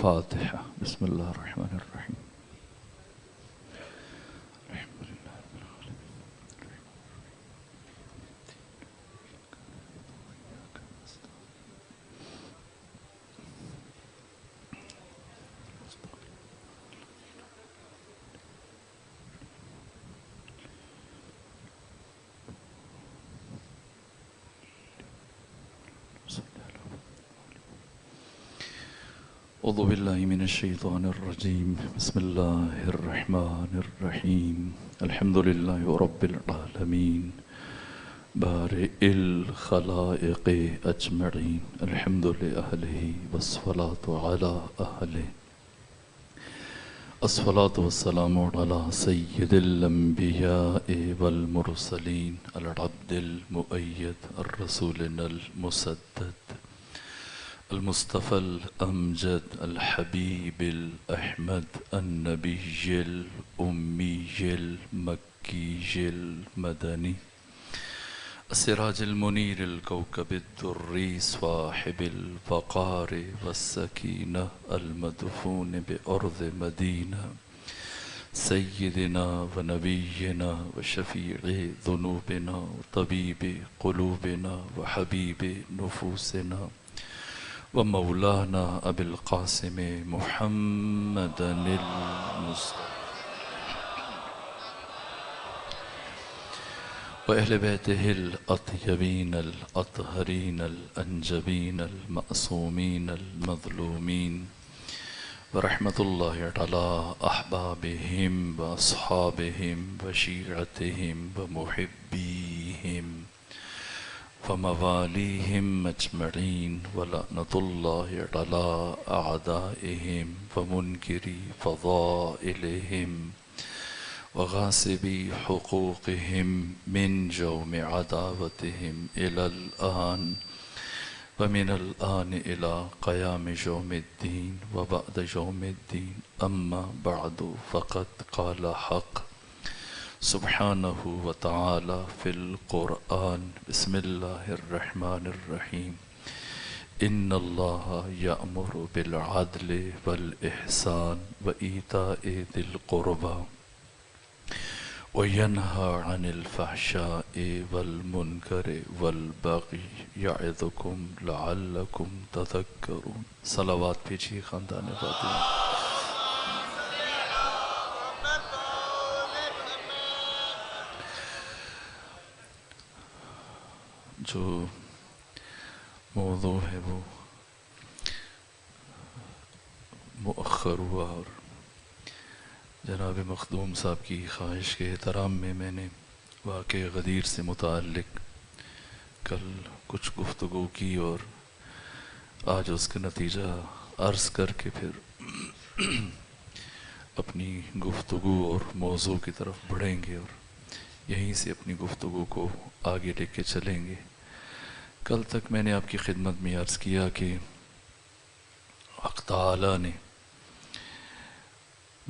فاتحة. بسم الله الرحمن الرحيم. أعوذ بالله من الشيطان الرجيم. بسم الله الرحمن الرحيم. الحمد لله رب العالمين بارئ الخلائق أجمعين. الحمد لأهله والصلاة على أهله. الصلاة والسلام على سيد الأنبياء والمرسلين العبد المؤيد الرسولنا المسدد المصطفى الأمجد الحبيب الأحمد النبي الأمي المكي المدني السراج المنير الكوكب الدري صاحب الفقار والسكينة المدفون بأرض مدينة سيدنا ونبينا وشفيع ذنوبنا وطبيب قلوبنا وحبيب نفوسنا ومولانا أبي القاسم محمدا المصطفى وأهل بيته الأطيبين الأطهرين الأنجبين المأصومين المظلومين ورحمة الله على أحبابهم وأصحابهم وشيعتهم ومحبيهم ومواليهم أجمعين ولعنة الله على أعدائهم ومنكري فضائلهم وغاصبي حقوقهم من جوم عداوتهم إلى الآن ومن الآن إلى قيام يوم الدين وبعد يوم الدين. أما بعد فقد قال حق سبحانه وتعالى في القرآن. بسم الله الرحمن الرحيم. إن الله يأمر بالعدل والإحسان وإيتاء ذي القربى وينهى عن الفحشاء والمنكر والبغي يعظكم لعلكم تذكرون. صلوات پیچھیے خاندان فاطمہ. جو موضوع ہے وہ مؤخر ہوا اور جناب مخدوم صاحب کی خواہش کے احترام میں نے واقع غدیر سے متعلق کل کچھ گفتگو کی اور آج اس کا نتیجہ عرض کر کے پھر اپنی گفتگو اور موضوع کی طرف بڑھیں گے اور یہیں سے اپنی گفتگو کو آگے لے کے چلیں گے. کل تک میں نے آپ کی خدمت میں عرض کیا کہ حق تعالی نے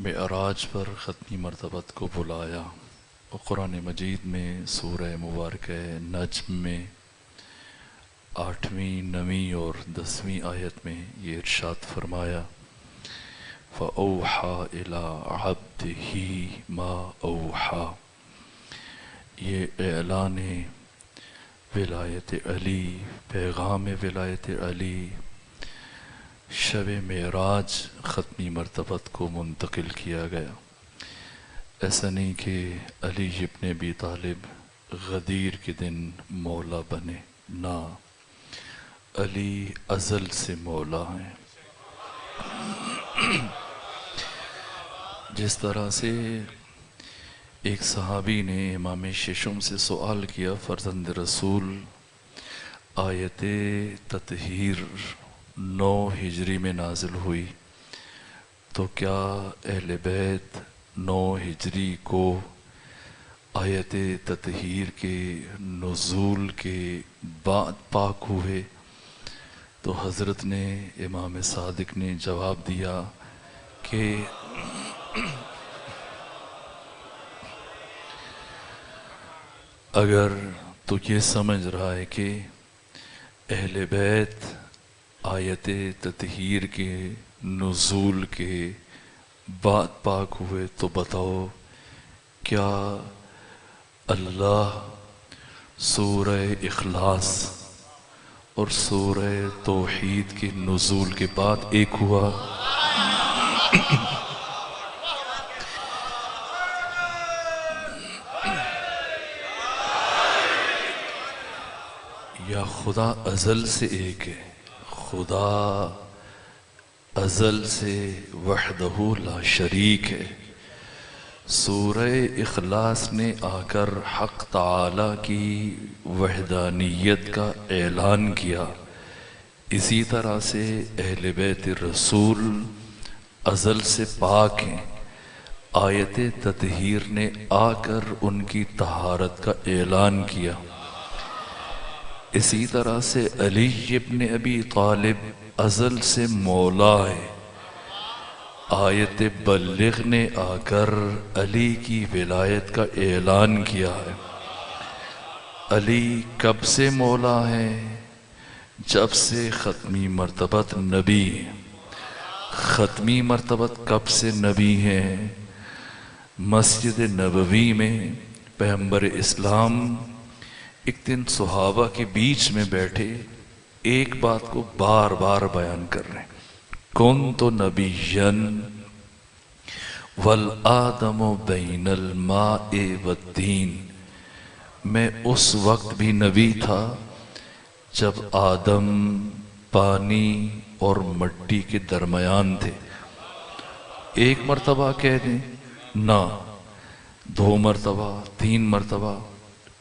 معراج پر ختمی مرتبت کو بلایا اور قرآن مجید میں سورہ مبارکہ نجم میں 8ویں 9ویں اور 10ویں آیت میں یہ ارشاد فرمایا فَأَوْحَى إِلَىٰ عَبْدِهِ مَا أَوْحَى. یہ اعلان ولایت علی، پیغام ولایت علی، شب معراج ختمی مرتبت کو منتقل کیا گیا. ایسا نہیں کہ علی ابن ابی طالب غدیر کے دن مولا بنے، نہ، علی ازل سے مولا ہیں. جس طرح سے ایک صحابی نے امام ششم سے سوال کیا فرزند رسول آیت تطہیر 9 ہجری میں نازل ہوئی تو کیا اہل بیت 9 ہجری کو آیت تطہیر کے نزول کے بعد پاک ہوئے؟ تو حضرت نے امام صادق نے جواب دیا کہ اگر تو یہ سمجھ رہا ہے کہ اہل بیت آیت تطہیر کے نزول کے بعد پاک ہوئے تو بتاؤ کیا اللہ سورہ اخلاص اور سورہ توحید کے نزول کے بعد ایک ہوا؟ یا خدا ازل سے ایک ہے؟ خدا ازل سے وحدہ لا شریک ہے۔ سورہ اخلاص نے آ کر حق تعالی کی وحدانیت کا اعلان کیا۔ اسی طرح سے اہل بیت رسول ازل سے پاک ہیں۔ آیت تطہیر نے آ کر ان کی طہارت کا اعلان کیا۔ اسی طرح سے علی ابن ابی طالب ازل سے مولا ہے۔ آیت بلغ نے آ کر علی کی ولایت کا اعلان کیا ہے۔ علی کب سے مولا ہے؟ جب سے ختمی مرتبت نبی ہے۔ ختمی مرتبت کب سے نبی ہیں؟ مسجد نبوی میں پیغمبر اسلام ایک دن صحابہ کے بیچ میں بیٹھے ایک بات کو بار بار بیان کر رہے ہیں، کنت نبیًا والآدم بین الماء والدین، میں اس وقت بھی نبی تھا جب آدم پانی اور مٹی کے درمیان تھے۔ ایک مرتبہ کہہ دیں نہ، 2 مرتبہ 3 مرتبہ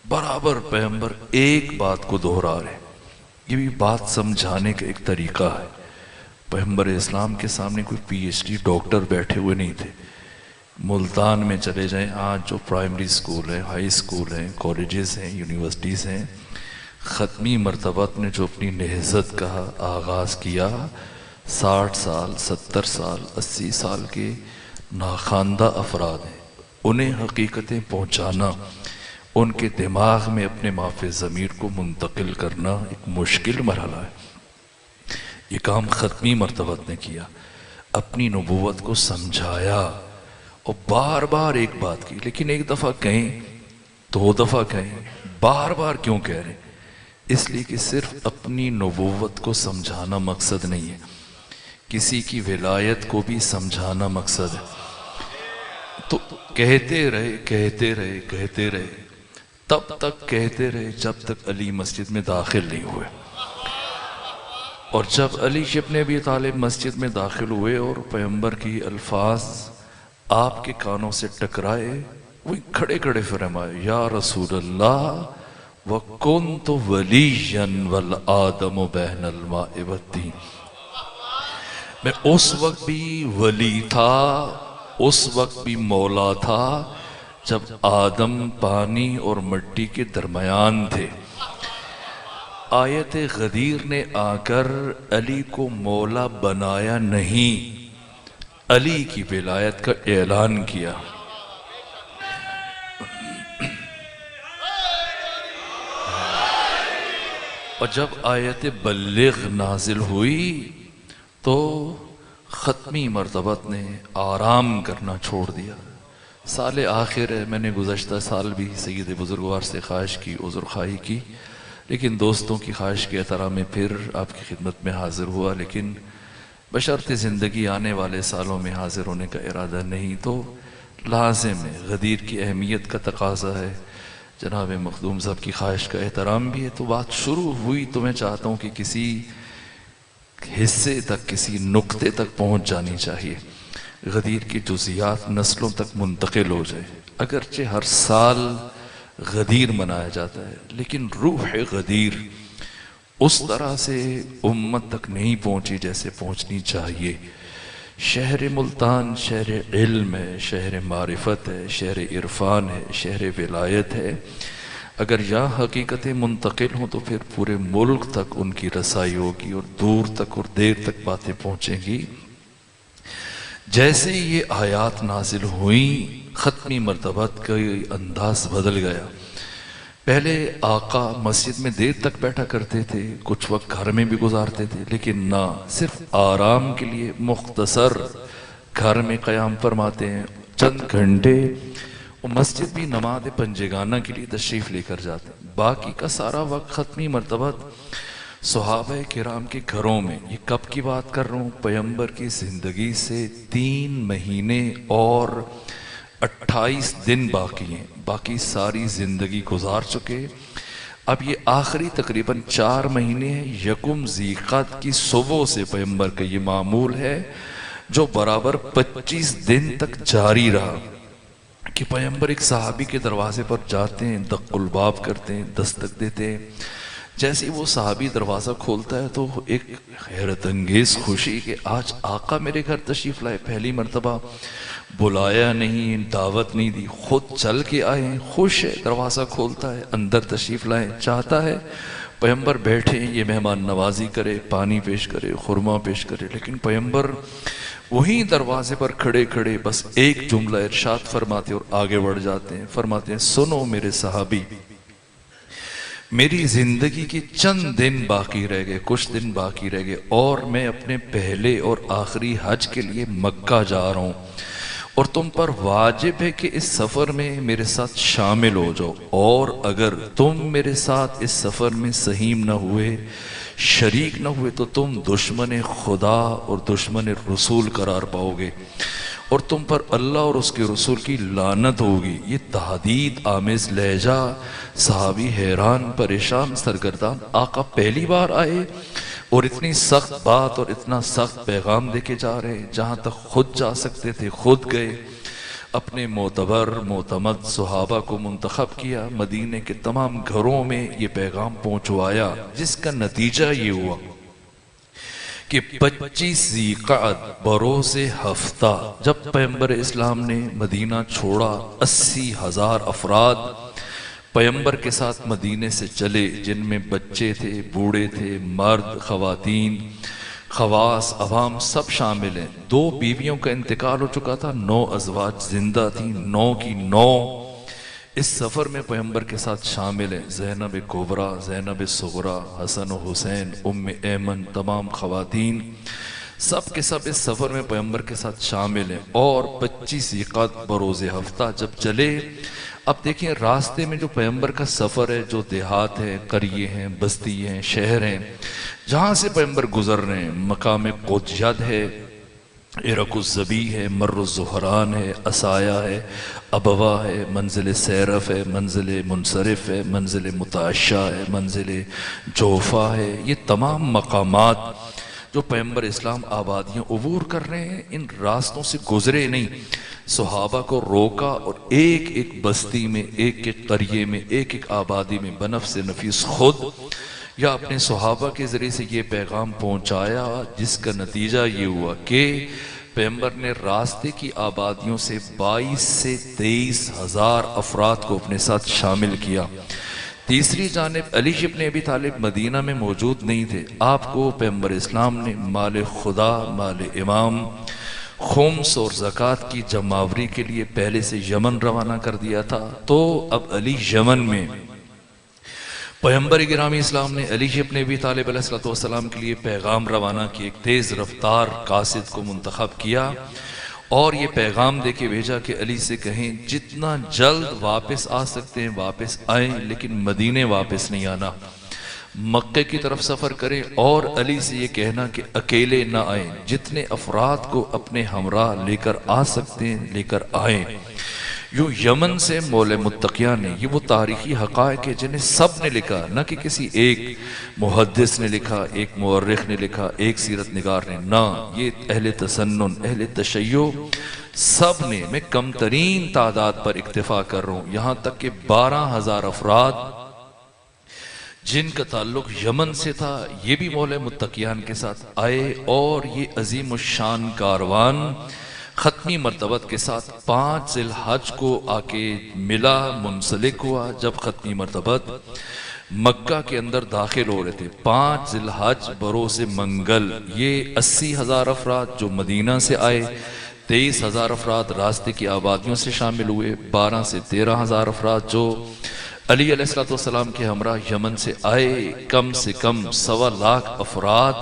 برابر پیغمبر ایک بات کو دہرا رہے۔ یہ بھی بات سمجھانے کا ایک طریقہ ہے۔ پیغمبر اسلام کے سامنے کوئی پی ایچ ڈی ڈاکٹر بیٹھے ہوئے نہیں تھے۔ ملتان میں چلے جائیں، آج جو پرائمری سکول ہیں، ہائی سکول ہیں، کالجز ہیں، یونیورسٹیز ہیں، ختمی مرتبت نے جو اپنی نہضت کا آغاز کیا، 60 سال 70 سال 80 سال کے ناخواندہ افراد ہیں، انہیں حقیقتیں پہنچانا، ان کے دماغ میں اپنے مافِ ضمیر کو منتقل کرنا ایک مشکل مرحلہ ہے۔ یہ کام ختمی مرتبت نے کیا، اپنی نبوت کو سمجھایا اور بار بار ایک بات کی۔ لیکن ایک دفعہ کہیں 2 دفعہ کہیں، بار بار کیوں کہہ رہے ہیں؟ اس لیے کہ صرف اپنی نبوت کو سمجھانا مقصد نہیں ہے، کسی کی ولایت کو بھی سمجھانا مقصد ہے۔ تو کہتے رہے کہتے رہے کہتے رہے، تب تک کہتے رہے جب تک علی مسجد میں داخل نہیں ہوئے۔ اور جب علی ابن ابی طالب مسجد میں داخل ہوئے اور پیغمبر کی الفاظ آپ کے کانوں سے ٹکرائے، وہ کھڑے کھڑے فرمائے یا رسول اللہ وَكُنْتُ وَلِيًّا وَالْآدَمُ بَيْنَ الْمَاءِ وَالدِّينِ، میں اس وقت بھی ولی تھا، اس وقت بھی مولا تھا جب آدم پانی اور مٹی کے درمیان تھے۔ آیت غدیر نے آ کر علی کو مولا بنایا نہیں، علی کی ولایت کا اعلان کیا۔ اور جب آیت بلغ نازل ہوئی تو ختمی مرتبت نے آرام کرنا چھوڑ دیا۔ سال آخر ہے، میں نے گزشتہ سال بھی سید بزرگوار سے خواہش کی، عذر خواہی کی، لیکن دوستوں کی خواہش کے احترام میں پھر آپ کی خدمت میں حاضر ہوا، لیکن بشرط زندگی آنے والے سالوں میں حاضر ہونے کا ارادہ نہیں، تو لازم ہے، غدیر کی اہمیت کا تقاضا ہے، جناب مخدوم صاحب کی خواہش کا احترام بھی ہے، تو بات شروع ہوئی تو میں چاہتا ہوں کہ کسی حصے تک، کسی نقطے تک پہنچ جانی چاہیے، غدیر کی جزیات نسلوں تک منتقل ہو جائے۔ اگرچہ ہر سال غدیر منایا جاتا ہے، لیکن روح غدیر اس طرح سے امت تک نہیں پہنچی جیسے پہنچنی چاہیے۔ شہر ملتان شہر علم ہے، شہر معرفت ہے، شہر عرفان ہے، شہر ولایت ہے۔ اگر یہاں حقیقتیں منتقل ہوں تو پھر پورے ملک تک ان کی رسائی ہوگی اور دور تک اور دیر تک باتیں پہنچیں گی۔ جیسے یہ آیات نازل ہوئیں، ختمی مرتبت کا انداز بدل گیا۔ پہلے آقا مسجد میں دیر تک بیٹھا کرتے تھے، کچھ وقت گھر میں بھی گزارتے تھے، لیکن نہ، صرف آرام کے لیے مختصر گھر میں قیام فرماتے ہیں چند گھنٹے، اور مسجد بھی نماز پنجگانہ کے لیے تشریف لے کر جاتے ہیں۔ باقی کا سارا وقت ختمی مرتبہ صحابہ کرام کے گھروں میں۔ یہ کب کی بات کر رہا ہوں؟ پیغمبر کی زندگی سے 3 مہینے اور 28 دن باقی ہیں، باقی ساری زندگی گزار چکے۔ اب یہ آخری تقریباً 4 مہینے ہیں۔ یکم ذی-القعدہ کی صبح سے پیغمبر کا یہ معمول ہے جو برابر 25 دن تک جاری رہا کہ پیغمبر ایک صحابی کے دروازے پر جاتے ہیں، دق الباب کرتے ہیں، دستک دیتے ہیں۔ جیسے وہ صحابی دروازہ کھولتا ہے تو ایک حیرت انگیز خوشی کہ آج آقا میرے گھر تشریف لائے، پہلی مرتبہ بلایا نہیں، دعوت نہیں دی، خود چل کے آئے، خوش ہے، دروازہ کھولتا ہے، اندر تشریف لائے، چاہتا ہے پیغمبر بیٹھے یہ مہمان نوازی کرے، پانی پیش کرے، خرما پیش کرے، لیکن پیغمبر وہیں دروازے پر کھڑے کھڑے بس ایک جملہ ارشاد فرماتے اور آگے بڑھ جاتے ہیں، فرماتے ہیں سنو میرے صحابی، میری زندگی کے چند دن باقی رہ گئے، کچھ دن باقی رہ گئے، اور میں اپنے پہلے اور آخری حج کے لیے مکہ جا رہا ہوں، اور تم پر واجب ہے کہ اس سفر میں میرے ساتھ شامل ہو جاؤ، اور اگر تم میرے ساتھ اس سفر میں سہیم نہ ہوئے، شریک نہ ہوئے، تو تم دشمن خدا اور دشمن رسول قرار پاؤ گے، اور تم پر اللہ اور اس کے رسول کی لعنت ہوگی۔ یہ تہدید آمیز لہجہ، صحابی حیران، پریشان، سرگردان۔ آقا پہلی بار آئے اور اتنی سخت بات اور اتنا سخت پیغام دے کے جا رہے ہیں، جہاں تک خود جا سکتے تھے خود گئے، اپنے معتبر معتمد صحابہ کو منتخب کیا، مدینے کے تمام گھروں میں یہ پیغام پہنچوایا، جس کا نتیجہ یہ ہوا کہ 25 ذی-القعدہ بروز ہفتہ جب پیغمبر اسلام نے مدینہ چھوڑا، 80,000 افراد پیغمبر کے ساتھ مدینے سے چلے، جن میں بچے تھے، بوڑھے تھے، مرد، خواتین، خواص، عوام، سب شامل ہیں۔ 2 بیویوں کا انتقال ہو چکا تھا، 9 ازواج زندہ تھیں، 9 کی 9 اس سفر میں پیغمبر کے ساتھ شامل ہیں۔ زینب کبریٰ، زینب صغریٰ، حسن و حسین، ام ایمن، تمام خواتین، سب کے سب اس سفر میں پیغمبر کے ساتھ شامل ہیں۔ اور 25 ذی-القعدہ بروز ہفتہ جب چلے، اب دیکھیں راستے میں جو پیغمبر کا سفر ہے، جو دیہات ہیں، قریے ہیں، بستی ہیں، شہر ہیں، جہاں سے پیغمبر گزر رہے ہیں، مقام قدید ہے، عرق الزبی ہے، مر الزہران ہے، عصایہ ہے، ابوا ہے، منزل سیرف ہے، منزل منصرف ہے، منزل متعشہ ہے، منزل جوفہ ہے۔ یہ تمام مقامات جو پیغمبر اسلام آبادیاں عبور کر رہے ہیں، ان راستوں سے گزرے نہیں، صحابہ کو روکا اور ایک ایک بستی میں، ایک ایک قریے میں، ایک ایک آبادی میں بنفس نفیس خود یا اپنے صحابہ کے ذریعے سے یہ پیغام پہنچایا، جس کا نتیجہ یہ ہوا کہ پیغمبر نے راستے کی آبادیوں سے 22 سے 23,000 افراد کو اپنے ساتھ شامل کیا۔ تیسری جانب علی ابن ابی طالب مدینہ میں موجود نہیں تھے، آپ کو پیغمبر اسلام نے مال خدا، مال امام، خمس اور زکوٰۃ کی جمعآوری کے لیے پہلے سے یمن روانہ کر دیا تھا۔ تو اب علی یمن میں پیغمبر گرامی اسلام نے علی ابن ابی طالب علیہ السلام کے لیے پیغام روانہ کی، ایک تیز رفتار قاصد کو منتخب کیا اور یہ پیغام دے کے بھیجا کہ علی سے کہیں جتنا جلد واپس آ سکتے ہیں واپس آئیں، لیکن مدینے واپس نہیں آنا، مکہ کی طرف سفر کریں، اور علی سے یہ کہنا کہ اکیلے نہ آئیں، جتنے افراد کو اپنے ہمراہ لے کر آ سکتے ہیں لے کر آئیں۔ یوں یمن سے مولا متقیہ نے، یہ وہ تاریخی حقائق ہے جنہیں سب نے لکھا، نہ کہ کسی ایک محدث نے لکھا، ایک مورخ نے لکھا، ایک سیرت نگار نے، نہ، یہ اہل تسنن، اہل تشیع سب نے، میں کم ترین تعداد پر اکتفا کر رہا ہوں، یہاں تک کہ 12,000 افراد جن کا تعلق یمن سے تھا، یہ بھی مولا متقیان کے ساتھ آئے، اور یہ عظیم الشان کاروان ختمی مرتبت کے ساتھ 5 ذی الحج کو آ کے ملا، منسلک ہوا۔ جب ختمی مرتبت مکہ کے اندر داخل ہو رہے تھے، 5 ذی الحج بروز منگل، یہ 80,000 افراد جو مدینہ سے آئے، 23,000 افراد راستے کی آبادیوں سے شامل ہوئے، 12 سے 13,000 افراد جو علی علیہ السلام کے ہمراہ یمن سے آئے کم سے کم 1.25 لاکھ افراد.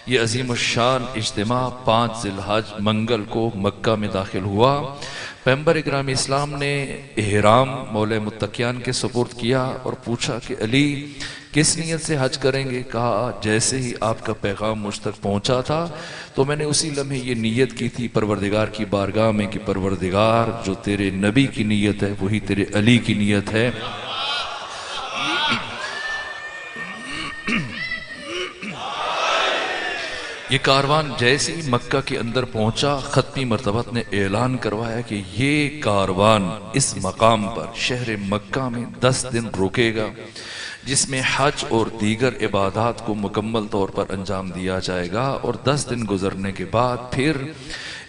یہ عظیم الشان اجتماع 5 ذی الحج منگل کو مکہ میں داخل ہوا. پیغمبر اکرام اسلام نے احرام مولا متقیان کے سپرد کیا اور پوچھا کہ علی کس نیت سے حج کریں گے؟ کہا جیسے ہی آپ کا پیغام مجھ تک پہنچا تھا تو میں نے اسی لمحے یہ نیت کی تھی پروردگار کی بارگاہ میں کہ پروردگار جو تیرے نبی کی نیت ہے وہی تیرے علی کی نیت ہے. یہ کاروان جیسے ہی مکہ کے اندر پہنچا ختمی مرتبت نے اعلان کروایا کہ یہ کاروان اس مقام پر شہر مکہ میں 10 دن رکے گا، جس میں حج اور دیگر عبادات کو مکمل طور پر انجام دیا جائے گا، اور 10 دن گزرنے کے بعد پھر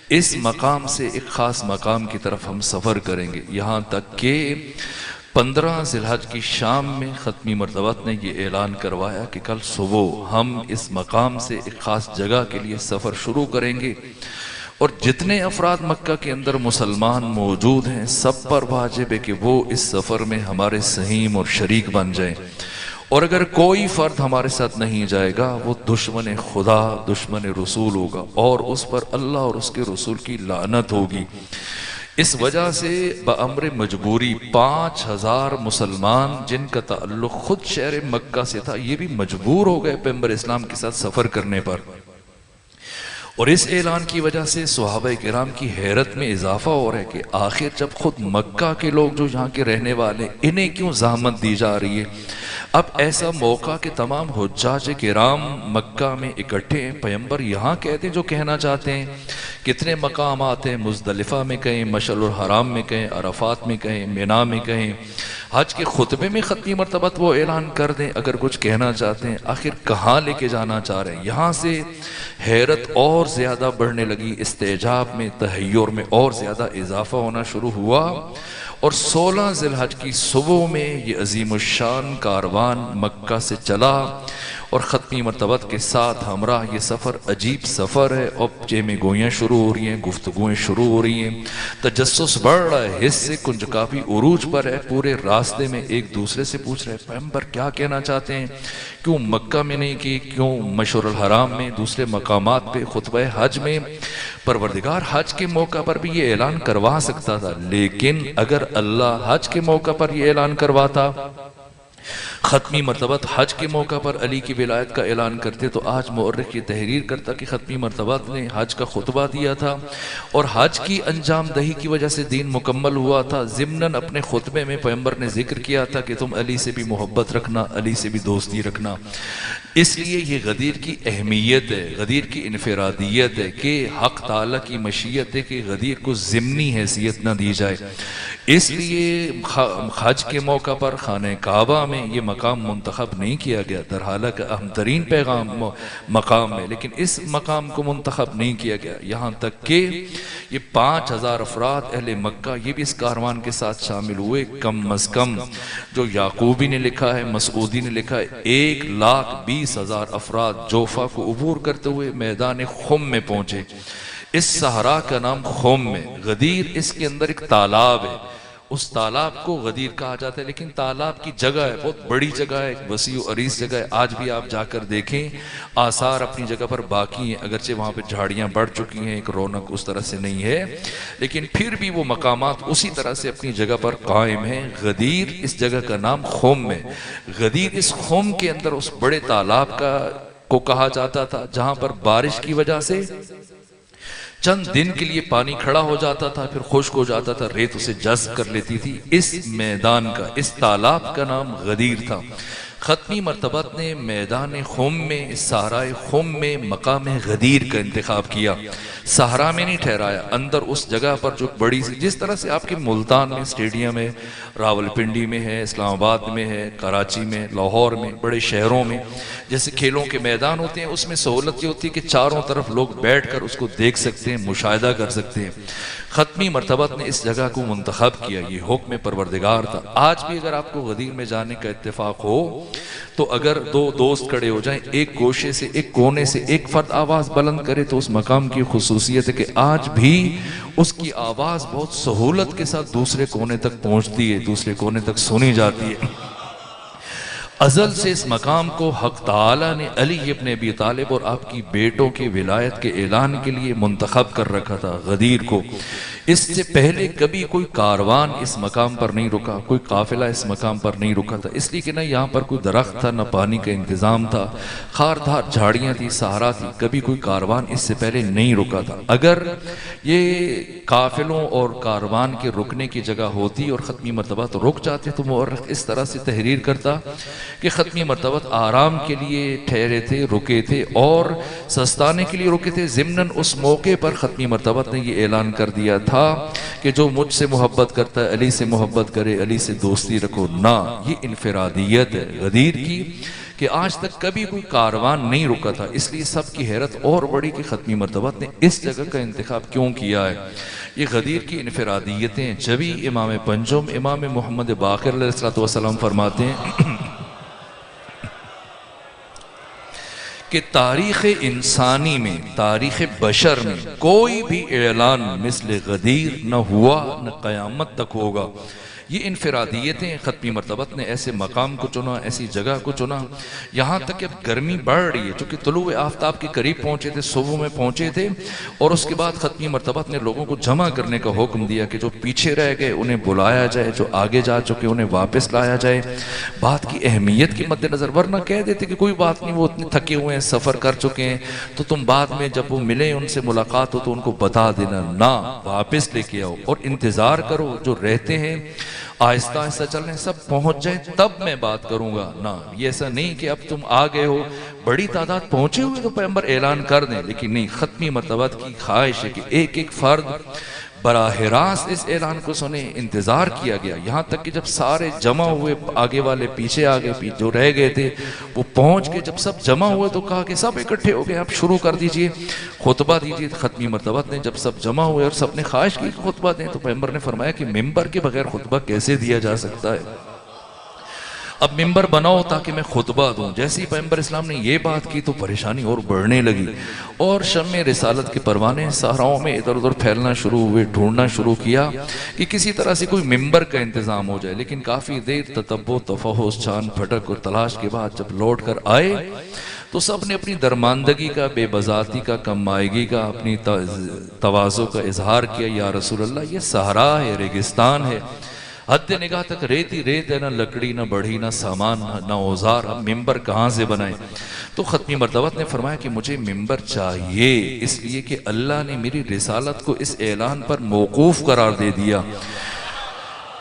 اس مقام سے ایک خاص مقام کی طرف ہم سفر کریں گے. یہاں تک کہ 15 ذی الحج کی شام میں ختمی مرتبت نے یہ اعلان کروایا کہ کل صبح ہم اس مقام سے ایک خاص جگہ کے لیے سفر شروع کریں گے، اور جتنے افراد مکہ کے اندر مسلمان موجود ہیں سب پر واجب ہے کہ وہ اس سفر میں ہمارے سہیم اور شریک بن جائیں، اور اگر کوئی فرد ہمارے ساتھ نہیں جائے گا وہ دشمن خدا دشمن رسول ہوگا اور اس پر اللہ اور اس کے رسول کی لعنت ہوگی. اس وجہ سے بامر مجبوری 5000 مسلمان جن کا تعلق خود شہر مکہ سے تھا یہ بھی مجبور ہو گئے پیغمبر اسلام کے ساتھ سفر کرنے پر. اور اس اعلان کی وجہ سے صحابہ کرام کی حیرت میں اضافہ ہو رہا ہے کہ آخر جب خود مکہ کے لوگ جو یہاں کے رہنے والے انہیں کیوں زحمت دی جا رہی ہے. اب ایسا موقع کہ تمام حجاج کرام مکہ میں اکٹھے ہیں، پیغمبر یہاں کہتے ہیں جو کہنا چاہتے ہیں. کتنے مقامات ہیں، مزدلفہ میں کہیں، مشعر الحرام میں کہیں، عرفات میں کہیں، مینا میں کہیں. حج کے خطبے میں ختمی مرتبت وہ اعلان کر دیں اگر کچھ کہنا چاہتے ہیں. آخر کہاں لے کے جانا چاہ رہے ہیں؟ یہاں سے حیرت اور زیادہ بڑھنے لگی، استعجاب میں تحیر میں اور زیادہ اضافہ ہونا شروع ہوا، اور 16 ذی الحج کی صبح میں یہ عظیم الشان کاروان مکہ سے چلا. اور ختمی مرتبت کے ساتھ ہمراہ یہ سفر عجیب سفر ہے. اب جیمیں گوئیاں شروع ہو رہی ہیں، گفتگویں شروع ہو رہی ہیں، تجسس بڑھ رہا ہے، حصے کنج کافی عروج پر ہے. پورے راستے میں ایک دوسرے سے پوچھ رہے ہیں پیغمبر کیا کہنا چاہتے ہیں، کیوں مکہ میں نہیں کی، کیوں مشعر الحرام میں، دوسرے مقامات پہ، خطبہ حج میں. پروردگار حج کے موقع پر بھی یہ اعلان کروا سکتا تھا، لیکن اگر اللہ حج کے موقع پر یہ اعلان کرواتا، ختمی مرتبت حج کے موقع پر علی کی ولایت کا اعلان کرتے، تو آج مورخ یہ تحریر کرتا کہ ختمی مرتبت نے حج کا خطبہ دیا تھا اور حج کی انجام دہی کی وجہ سے دین مکمل ہوا تھا. ضمناً اپنے خطبے میں پیغمبر نے ذکر کیا تھا کہ تم علی سے بھی محبت رکھنا، علی سے بھی دوستی رکھنا. اس لیے یہ غدیر کی اہمیت ہے، غدیر کی انفرادیت ہے کہ حق تعالیٰ کی مشیت ہے کہ غدیر کو ضمنی حیثیت نہ دی جائے. اس لیے حج کے موقع پر خانہ کعبہ میں یہ مقام منتخب نہیں کیا گیا، در حالانکہ اہم ترین مقام ہے، لیکن اس مقام کو منتخب نہیں کیا گیا. یہاں تک کہ یہ 5000 افراد اہل مکہ یہ بھی اس کاروان کے ساتھ شامل ہوئے. کم از کم جو یعقوبی نے لکھا ہے، مسعودی نے لکھا ہے، 1,20,000 افراد جوفا کو عبور کرتے ہوئے میدان خم میں پہنچے. اس صحرا کا نام خم ہے. غدیر اس کے اندر ایک تالاب ہے، اس تالاب کو غدیر کہا جاتا ہے، لیکن تالاب کی جگہ ہے، بہت بڑی جگہ ہے، وسیع و عریض جگہ ہے. آج بھی آپ جا کر دیکھیں آثار اپنی جگہ پر باقی ہیں، اگرچہ وہاں پہ جھاڑیاں بڑھ چکی ہیں، ایک رونق اس طرح سے نہیں ہے، لیکن پھر بھی وہ مقامات اسی طرح سے اپنی جگہ پر قائم ہیں. غدیر اس جگہ کا نام خم ہے. غدیر اس خم کے اندر اس بڑے تالاب کو کہا جاتا تھا جہاں پر بارش کی وجہ سے چند دن کے لیے پانی کھڑا ہو جاتا تھا، پھر خشک ہو جاتا تھا، ریت اسے جذب کر لیتی تھی. اس میدان کا، اس تالاب کا نام غدیر تھا. ختمی مرتبت نے میدان خم میں، اس صحرائے خم میں مقام غدیر کا انتخاب کیا. صحرا میں نہیں ٹھہرایا، اندر اس جگہ پر جو بڑی سی، جس طرح سے آپ کے ملتان میں اسٹیڈیم ہے، راولپنڈی میں ہے، اسلام آباد میں ہے، کراچی میں، لاہور میں، بڑے شہروں میں جیسے کھیلوں کے میدان ہوتے ہیں، اس میں سہولت یہ ہوتی ہے کہ چاروں طرف لوگ بیٹھ کر اس کو دیکھ سکتے ہیں، مشاہدہ کر سکتے ہیں. ختمی مرتبت نے اس جگہ کو منتخب کیا، یہ حکم پروردگار تھا۔ آج بھی اگر آپ کو غدیر میں جانے کا اتفاق ہو تو اگر دو دوست کھڑے ہو جائیں، ایک گوشے سے ایک کونے سے ایک فرد آواز بلند کرے تو اس مقام کی خصوصیت ہے کہ آج بھی اس کی آواز بہت سہولت کے ساتھ دوسرے کونے تک پہنچتی ہے، دوسرے کونے تک سنی جاتی ہے۔ ازل سے اس مقام کو حق تعالی نے علی ابن ابی طالب اور آپ کی بیٹوں کی ولایت کے اعلان کے لیے منتخب کر رکھا تھا غدیر کو۔ اس سے پہلے کبھی کوئی کاروان اس مقام پر نہیں رکا، کوئی قافلہ اس مقام پر نہیں رکا تھا، اس لیے کہ نہ یہاں پر کوئی درخت تھا، نہ پانی کا انتظام تھا، خاردار جھاڑیاں تھی، صحرا تھی، کبھی کوئی کاروان اس سے پہلے نہیں رکا تھا۔ اگر یہ قافلوں اور کاروان کے رکنے کی جگہ ہوتی اور ختمی مرتبات رک جاتے تو مورخ اس طرح سے تحریر کرتا کہ ختمی مرتبت آرام کے لیے ٹھہرے تھے، رکے تھے اور سستانے کے لیے رکے تھے۔ ضمناً اس موقع پر ختمی مرتبت نے یہ اعلان کر دیا تھا کہ جو مجھ سے محبت کرتا ہے علی سے محبت کرے، علی سے دوستی رکھو نہ۔ یہ انفرادیت ہے غدیر کی کہ آج تک کبھی کوئی کاروان نہیں رکا تھا، اس لیے سب کی حیرت اور بڑی کہ ختمی مرتبت نے اس جگہ کا انتخاب کیوں کیا ہے۔ یہ غدیر کی انفرادیتیں جبھی امام پنجم امام محمد باقر علیہ السلام فرماتے ہیں کہ تاریخ انسانی میں، تاریخ بشر میں کوئی بھی اعلان مثل غدیر نہ ہوا نہ قیامت تک ہوگا۔ یہ انفرادیتیں ختمی مرتبت نے ایسے مقام کو چنا، ایسی جگہ کو چنا، یہاں تک کہ اب گرمی بڑھ رہی ہے چونکہ طلوع آفتاب کے قریب پہنچے تھے، صبح میں پہنچے تھے، اور اس کے بعد ختمی مرتبت نے لوگوں کو جمع کرنے کا حکم دیا کہ جو پیچھے رہ گئے انہیں بلایا جائے، جو آگے جا چکے انہیں واپس لایا جائے۔ بات کی اہمیت کی مد نظر، ورنہ کہہ دیتے کہ کوئی بات نہیں، وہ اتنے تھکے ہوئے ہیں، سفر کر چکے ہیں، تو تم بعد میں جب وہ ملے ان سے ملاقات ہو تو ان کو بتا دینا، نہ، واپس لے کے آؤ اور انتظار کرو، جو رہتے ہیں آہستہ آہستہ چل رہے ہیں سب پہنچ جائیں تب میں بات کروں گا۔ نہ، یہ ایسا نہیں کہ اب تم آ گئے ہو، بڑی تعداد پہنچے ہوئے تو پیغمبر اعلان کر دیں، لیکن نہیں، ختمی مرتبت کی خواہش ہے کہ ایک ایک فرد براہ راست اس اعلان کو سنے۔ انتظار کیا گیا یہاں تک کہ جب سارے جمع ہوئے، آگے والے پیچھے آگے، جو رہ گئے تھے وہ پہنچ کے جب سب جمع ہوئے تو کہا کہ سب اکٹھے ہو گئے، آپ شروع کر دیجئے، خطبہ دیجئے۔ ختمی مرتبت نے جب سب جمع ہوئے اور سب نے خواہش کی کہ خطبہ دیں تو پیغمبر نے فرمایا کہ ممبر کے بغیر خطبہ کیسے دیا جا سکتا ہے، اب ممبر بناؤ تاکہ میں خطبہ دوں۔ جیسے ہی پیغمبر اسلام نے یہ بات کی تو پریشانی اور بڑھنے لگی اور شمع رسالت کے پروانے صحراؤں میں ادھر ادھر پھیلنا شروع ہوئے، ڈھونڈنا شروع کیا کہ کسی طرح سے کوئی ممبر کا انتظام ہو جائے۔ لیکن کافی دیر تتبع، تفحص، چھان پھٹک اور تلاش کے بعد جب لوٹ کر آئے تو سب نے اپنی درماندگی کا، بے بذاتی کا، کم مائگی کا، اپنی تواضع کا اظہار کیا۔ یا رسول اللہ، یہ صحرا ہے، ریگستان ہے، حد نگاہ تک ریت ہی ریت ہے، نہ لکڑی، نہ بڑھی، نہ سامان، نہ اوزار، ہم ممبر کہاں سے بنائیں؟ تو ختمی مرتبت نے فرمایا کہ مجھے ممبر چاہیے، اس لیے کہ اللہ نے میری رسالت کو اس اعلان پر موقوف قرار دے دیا،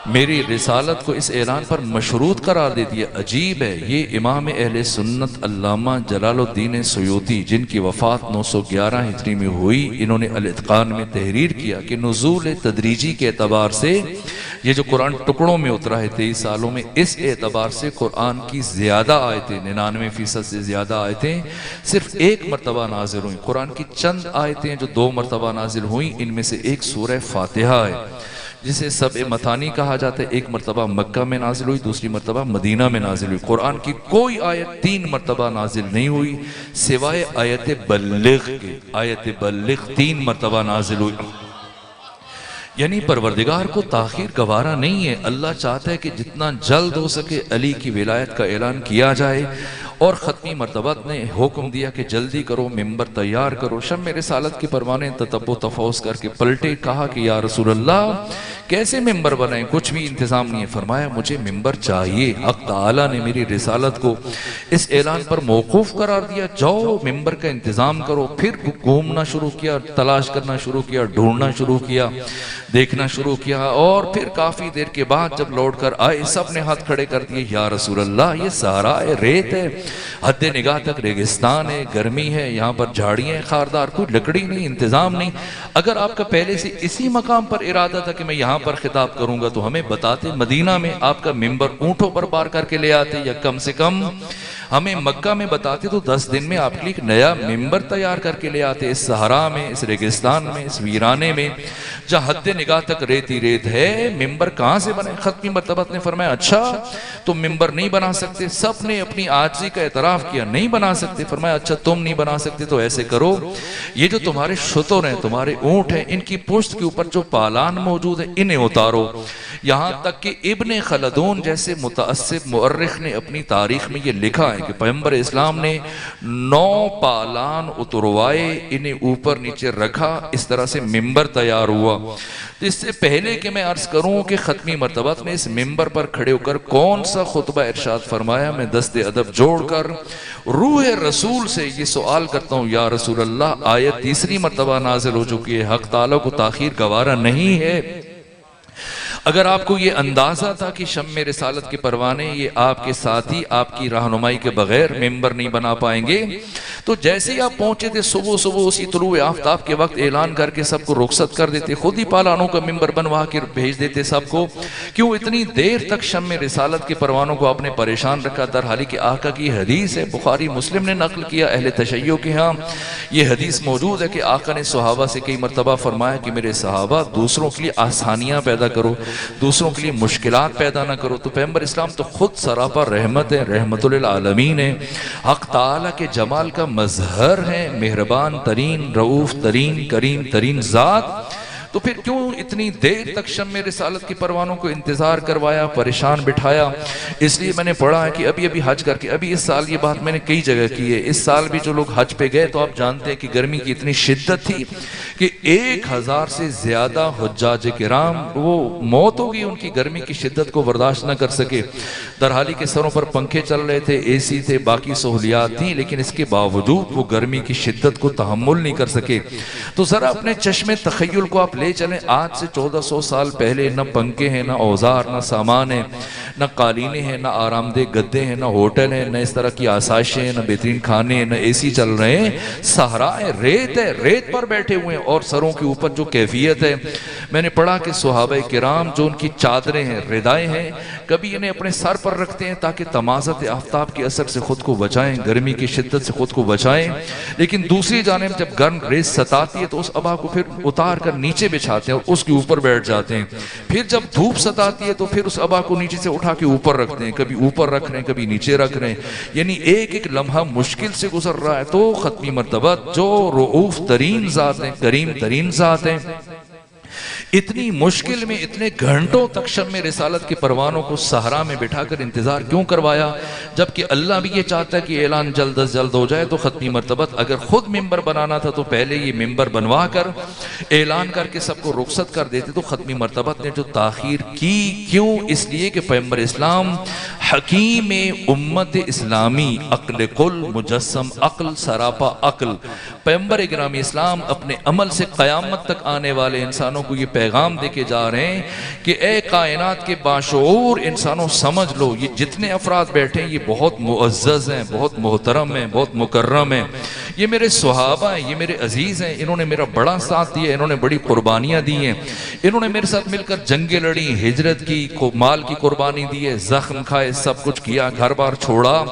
میری رسالت کو اس اعلان پر مشروط قرار دے دیا۔ عجیب ہے، یہ امام اہل سنت علامہ جلال الدین سیوطی جن کی وفات 911 ہجری میں ہوئی، انہوں نے الاتقان میں تحریر کیا کہ نزول تدریجی کے اعتبار سے یہ جو قرآن ٹکڑوں میں اترا ہے 23 سالوں میں، اس اعتبار سے قرآن کی زیادہ آیتیں، 99% سے زیادہ آیتیں صرف ایک مرتبہ نازل ہوئیں۔ قرآن کی چند آیتیں جو 2 مرتبہ نازل ہوئیں، ان میں سے ایک سورہ فاتحہ ہے جسے سبع مثانی کہا جاتا ہے، ایک مرتبہ مکہ میں نازل ہوئی، دوسری مرتبہ مدینہ میں نازل ہوئی۔ قرآن کی کوئی آیت 3 مرتبہ نازل نہیں ہوئی سوائے آیت بلغ کے، آیت بلغ 3 مرتبہ نازل ہوئی۔ یعنی پروردگار کو تاخیر گوارا نہیں ہے، اللہ چاہتا ہے کہ جتنا جلد ہو سکے علی کی ولایت کا اعلان کیا جائے، اور ختمی مرتبت نے حکم دیا کہ جلدی کرو، ممبر تیار کرو۔ شمع رسالت کے پروانے تتبع تفحص کر کے پلٹے، کہا کہ یا رسول اللہ کیسے ممبر بنائیں، کچھ بھی انتظام نہیں ہے۔ فرمایا مجھے ممبر چاہیے، حق تعالی نے میری رسالت کو اس اعلان پر موقوف قرار دیا، جاؤ ممبر کا انتظام کرو۔ پھر گھومنا شروع کیا، تلاش کرنا شروع کیا، ڈھونڈنا شروع کیا، دیکھنا شروع کیا، اور پھر کافی دیر کے بعد جب لوٹ کر آئے سب نے ہاتھ کھڑے کر دیے، یا رسول اللہ یہ صحرا ہے، ریت ہے، حد نگاہ تک ریگستان ہے، گرمی ہے، یہاں پر جھاڑیاں ہیں خاردار، کوئی لکڑی نہیں، انتظام نہیں۔ اگر آپ کا پہلے سے اسی مقام پر ارادہ تھا کہ میں یہاں پر خطاب کروں گا تو ہمیں بتاتے، مدینہ میں آپ کا ممبر اونٹوں پر بار کر کے لے آتے، یا کم سے کم ہمیں مکہ میں بتاتے تو 10 دن میں آپ کے لیے ایک نیا ممبر تیار کر کے لے آتے، اس صحرا میں، اس ریگستان میں، اس ویرانے میں جہاں حد نگاہ تک ریتی ریت ہے، ممبر کہاں سے بنے؟ ختمی مرتبت نے فرمایا اچھا تم ممبر نہیں بنا سکتے؟ سب نے اپنی عاجزی کا اعتراف کیا، نہیں بنا سکتے۔ فرمایا اچھا تم نہیں بنا سکتے تو ایسے کرو، یہ جو تمہارے شتر ہیں، تمہارے اونٹ ہیں، ان کی پشت کے اوپر جو پالان موجود ہے انہیں اتارو۔ یہاں تک کہ ابن خلدون جیسے متعصب مؤرخ نے اپنی تاریخ میں یہ لکھا ہے کہ پیغمبر اسلام نے 9 پالان اتروائے، انہیں اوپر نیچے رکھا، اس طرح سے ممبر تیار ہوا۔ اس سے پہلے کہ میں عرض کروں کہ ختمی مرتبت میں اس ممبر پر کھڑے ہو کر کون سا خطبہ ارشاد فرمایا، میں دست ادب جوڑ کر روح رسول سے یہ سوال کرتا ہوں، یا رسول اللہ آیت تیسری مرتبہ نازل ہو چکی ہے، حق تعالیٰ کو تاخیر گوارا نہیں ہے۔ اگر آپ کو یہ اندازہ تھا کہ شم رسالت کے پروانے یہ آپ کے ساتھی آپ کی رہنمائی کے بغیر ممبر نہیں بنا پائیں گے، تو جیسے ہی آپ پہنچے تھے صبح صبح اسی طلوع آفتاب کے وقت اعلان کر کے سب کو رخصت کر دیتے، خود ہی پالانوں کا ممبر بنوا کے بھیج دیتے سب کو۔ کیوں اتنی دیر تک شم رسالت کے پروانوں کو آپ نے پریشان رکھا؟ در حالی کہ آقا کی حدیث ہے، بخاری مسلم نے نقل کیا، اہل تشیع کے ہاں یہ حدیث موجود ہے کہ آقا نے صحابہ سے کئی مرتبہ فرمایا کہ میرے صحابہ دوسروں کے لیے آسانیاں پیدا کرو، دوسروں کے لیے مشکلات پیدا نہ کرو۔ تو پیغمبر اسلام تو خود سراپا رحمت ہے، رحمت للعالمین ہے، حق تعالیٰ کے جمال کا مظہر ہے، مہربان ترین، رؤوف ترین، کریم ترین ذات۔ تو پھر کیوں اتنی دیر تک شم رسالت کے پروانوں کو انتظار کروایا، پریشان بٹھایا؟ اس لیے میں نے پڑھا ہے کہ ابھی حج کر کے، ابھی اس سال یہ بات میں نے کئی جگہ کی ہے، اس سال بھی جو لوگ حج پہ گئے تو آپ جانتے ہیں کہ گرمی کی اتنی شدت تھی کہ 1000 سے زیادہ حجاج کرام وہ موت ہو گئی، ان کی گرمی کی شدت کو برداشت نہ کر سکے، در حالی کے سروں پر پنکھے چل رہے تھے، اے سی تھے، باقی سہولیات تھیں، لیکن اس کے باوجود وہ گرمی کی شدت کو تحمل نہیں کر سکے۔ تو ذرا اپنے چشم تخیل کو آپ لے چلیں، آج سے 1400 سال پہلے نہ پنکھے ہیں، نہ اوزار، نہ سامان ہیں، نہ قالینیں ہیں، نہ آرام دہ گدے ہیں، نہ ہوٹل ہیں، نہ اس طرح کی آسائشیں ہیں، نہ بہترین کھانے ہیں، نہ اے سی چل رہے ہیں، صحرا ہے، ریت پر بیٹھے ہوئے ہیں، اور سروں کے اوپر جو کیفیت ہے، میں نے پڑھا کہ صحابہ کرام جو ان کی چادریں ہیں، ردائیں ہیں، کبھی انہیں اپنے سر پر رکھتے ہیں تاکہ تمازت آفتاب کے اثر سے خود کو بچائیں، گرمی کی شدت سے خود کو بچائیں، لیکن دوسری جانب جب گرم ریت ستاتی ہے تو اس عبا کو پھر اتار کر نیچے بچھاتے ہیں اور اس کے اوپر بیٹھ جاتے ہیں، پھر جب دھوپ ستاتی ہے تو پھر اس عبا کو نیچے سے اٹھا کے اوپر رکھتے ہیں، کبھی اوپر رکھ رہے ہیں، کبھی نیچے رکھ رہے ہیں، یعنی ایک ایک لمحہ مشکل سے گزر رہا ہے۔ تو ختمی مرتبت جو رؤوف ترین ذات ہیں، کریم ترین ذات ہیں، اتنی مشکل میں اتنے گھنٹوں تک شم رسالت کے پروانوں کو صحرا میں بٹھا کر انتظار کیوں کروایا؟ جبکہ اللہ بھی یہ چاہتا ہے کہ اعلان جلد از جلد ہو جائے۔ تو ختمی مرتبت اگر خود ممبر بنانا تھا تو پہلے یہ ممبر بنوا کر اعلان کر کے سب کو رخصت کر دیتے۔ تو ختمی مرتبت نے جو تاخیر کی، کیوں؟ اس لیے کہ پیغمبر اسلام حکیم امت اسلامی، عقل کل مجسم عقل، سراپا عقل، پیغمبر گرامی اسلام اپنے عمل سے قیامت تک آنے والے انسانوں کو یہ پیغام دے کے جا رہے ہیں کہ اے کائنات کے باشعور انسانوں سمجھ لو، یہ جتنے افراد بیٹھے ہیں یہ بہت معزز ہیں، بہت محترم ہیں، بہت مکرم ہیں، یہ میرے صحابہ ہیں، یہ میرے عزیز ہیں، انہوں نے میرا بڑا ساتھ دیا، انہوں نے بڑی قربانیاں دی ہیں، انہوں نے میرے ساتھ مل کر جنگیں لڑی، ہجرت کی، مال کی قربانی دی ہے، زخم کھائے، سب کچھ کیا، گھر بار چھوڑا،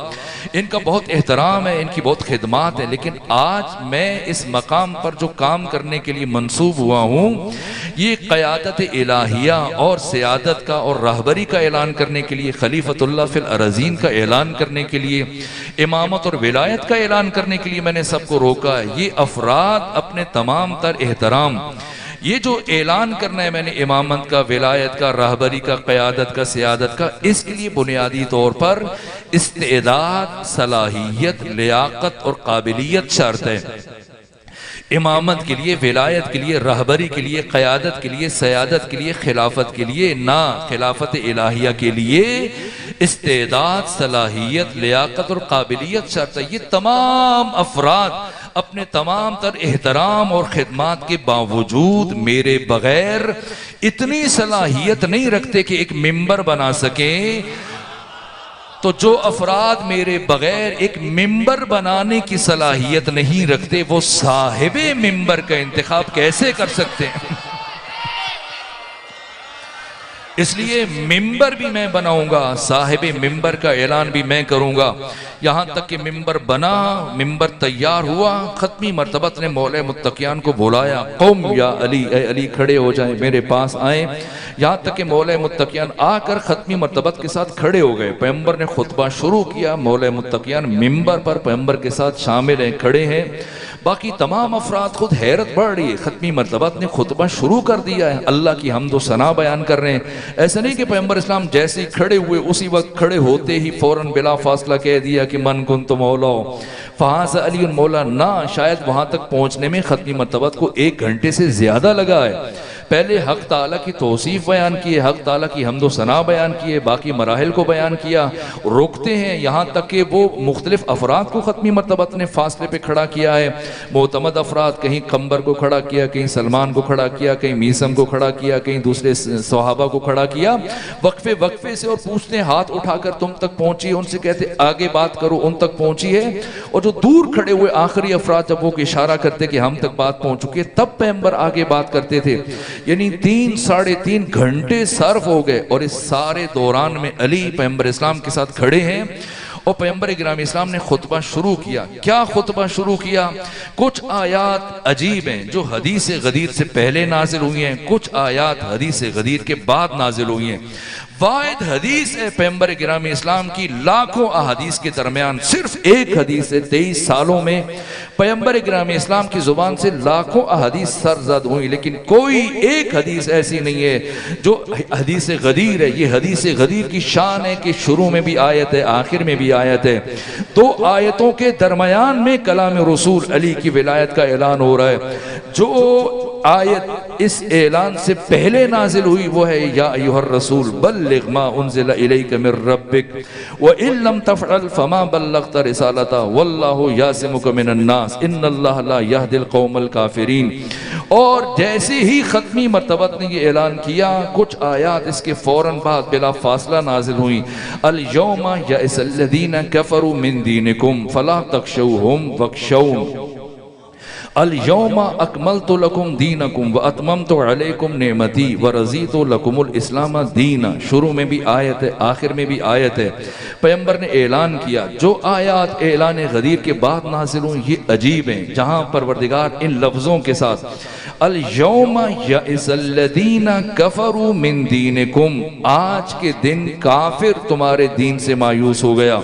ان کا بہت احترام ہے، ان کی بہت خدمات ہے۔ لیکن آج میں اس مقام پر جو کام کرنے کے لیے منصوب ہوا ہوں، یہ قیادت الہیہ اور سیادت کا اور رہبری کا اعلان کرنے کے لیے، خلیفۃ اللہ فی الارضین کا اعلان کرنے کے لیے، امامت اور ولایت کا اعلان کرنے کے لیے میں نے سب کو روکا ہے۔ یہ افراد اپنے تمام تر احترام، یہ جو اعلان کرنا ہے میں نے امامت کا، ولایت کا، رہبری کا، قیادت کا، سیادت کا، اس کے لیے بنیادی طور پر استعداد، صلاحیت، لیاقت اور قابلیت شرط ہے۔ امامت کے لیے، ولایت کے لیے، رہبری کے لیے، قیادت کے لیے، سیادت کے لیے، خلافت کے لیے نہ، خلافت الہیہ کے لیے استعداد، صلاحیت، لیاقت اور قابلیت شرط ہے۔ یہ تمام افراد اپنے تمام تر احترام اور خدمات کے باوجود میرے بغیر اتنی صلاحیت نہیں رکھتے کہ ایک ممبر بنا سکیں۔ تو جو افراد میرے بغیر ایک ممبر بنانے کی صلاحیت نہیں رکھتے، وہ صاحب ممبر کا انتخاب کیسے کر سکتے ہیں؟ اس لیے ممبر بھی میں بناؤں گا، صاحب ممبر کا اعلان بھی میں کروں گا۔ یہاں تک کہ ممبر بنا، ممبر تیار ہوا، ختمی مرتبت نے مولا متقیان کو بلایا، قوم یا علی، اے علی کھڑے ہو جائیں، میرے پاس آئیں۔ یہاں تک کہ مولا متقیان آ کر ختمی مرتبت کے ساتھ کھڑے ہو گئے۔ پیغمبر نے خطبہ شروع کیا، مولا متقیان ممبر پر پیغمبر کے ساتھ شامل ہیں، کھڑے ہیں۔ باقی تمام افراد خود حیرت بڑھ رہی ہے، ختمی مرتبت نے خطبہ شروع کر دیا ہے، اللہ کی حمد و ثنا بیان کر رہے ہیں۔ ایسا نہیں کہ پیغمبر اسلام جیسے ہی کھڑے ہوئے اسی وقت کھڑے ہوتے ہی فوراً بلا فاصلہ کہہ دیا کہ من کنت مولا فہاز علی مولا، نہ، شاید وہاں تک پہنچنے میں ختمی مرتبت کو 1 گھنٹے سے زیادہ لگا ہے۔ پہلے حق تعالیٰ کی توصیف بیان کی، حق تعالیٰ کی حمد و ثنا بیان کیے، باقی مراحل کو بیان کیا، روکتے ہیں یہاں تک کہ وہ مختلف افراد کو ختمی مرتبت نے فاصلے پہ کھڑا کیا ہے۔ معتمد افراد، کہیں قمبر کو کھڑا کیا، کہیں سلمان کو کھڑا کیا، کہیں میسم کو کھڑا کیا، کہیں دوسرے صحابہ کو کھڑا کیا، وقفے سے، اور پوچھتے ہیں ہاتھ اٹھا کر تم تک پہنچی ہے، ان سے کہتے آگے بات کرو، ان تک پہنچی ہے۔ اور جو دور کھڑے ہوئے آخری افراد جب وہ اشارہ کرتے کہ ہم تک بات پہنچ چکی ہے، تب پیغمبر آگے بات کرتے تھے۔ یعنی 3-3.5 گھنٹے صرف ہو گئے، اور اس سارے دوران میں علی پیغمبر اسلام کے ساتھ کھڑے ہیں۔ اور پیغمبر گرامی اسلام نے خطبہ شروع کیا۔ کیا خطبہ شروع کیا؟ کچھ آیات عجیب ہیں جو حدیث غدیر سے پہلے نازل ہوئی ہیں، کچھ آیات حدیث غدیر کے بعد نازل ہوئی ہیں۔ واحد حدیث ہے پیغمبر گرامی اسلام کی لاکھوں احادیث کے درمیان، صرف ایک حدیث ہے 23 سالوں میں پیغمبر گرامی اسلام کی زبان سے لاکھوں احادیث سرزد ہوئی، لیکن کوئی ایک حدیث ایسی نہیں ہے جو حدیث غدیر ہے۔ یہ حدیث غدیر کی شان ہے کہ شروع میں بھی آیت ہے، آخر میں بھی آیت ہے، 2 آیتوں کے درمیان میں کلام رسول علی کی ولایت کا اعلان ہو رہا ہے۔ جو آیت اس اعلان سے پہلے نازل ہوئی وہ ہے یا ایھا الرسول بلغ ما انزل الیک من ربک وان لم تفعل فما بلغت رسالتہ واللہ یعصمک من الناس ان اللہ لا یہدی القوم الکافرین۔ اور جیسے ہی ختمی مرتبت نے یہ اعلان کیا، کچھ آیات اس کے فوراً بعد بلا فاصلہ نازل ہوئیں۔ الیوم یئس الذین کفروا من دینکم فلا تخشوہم واخشون الیوم اکملت لکم دینکم واتممت علیکم نعمتی ورضیت لکم الاسلام دینا۔ شروع میں بھی آیت ہے، آخر میں بھی آیت ہے۔ پیغمبر نے اعلان کیا، جو آیات اعلان غدیر کے بعد نازل ہوئی یہ عجیب ہیں، جہاں پروردگار ان لفظوں کے ساتھ الیوم یئس الذین کفروا من دینکم، آج کے دن کافر تمہارے دین سے مایوس ہو گیا۔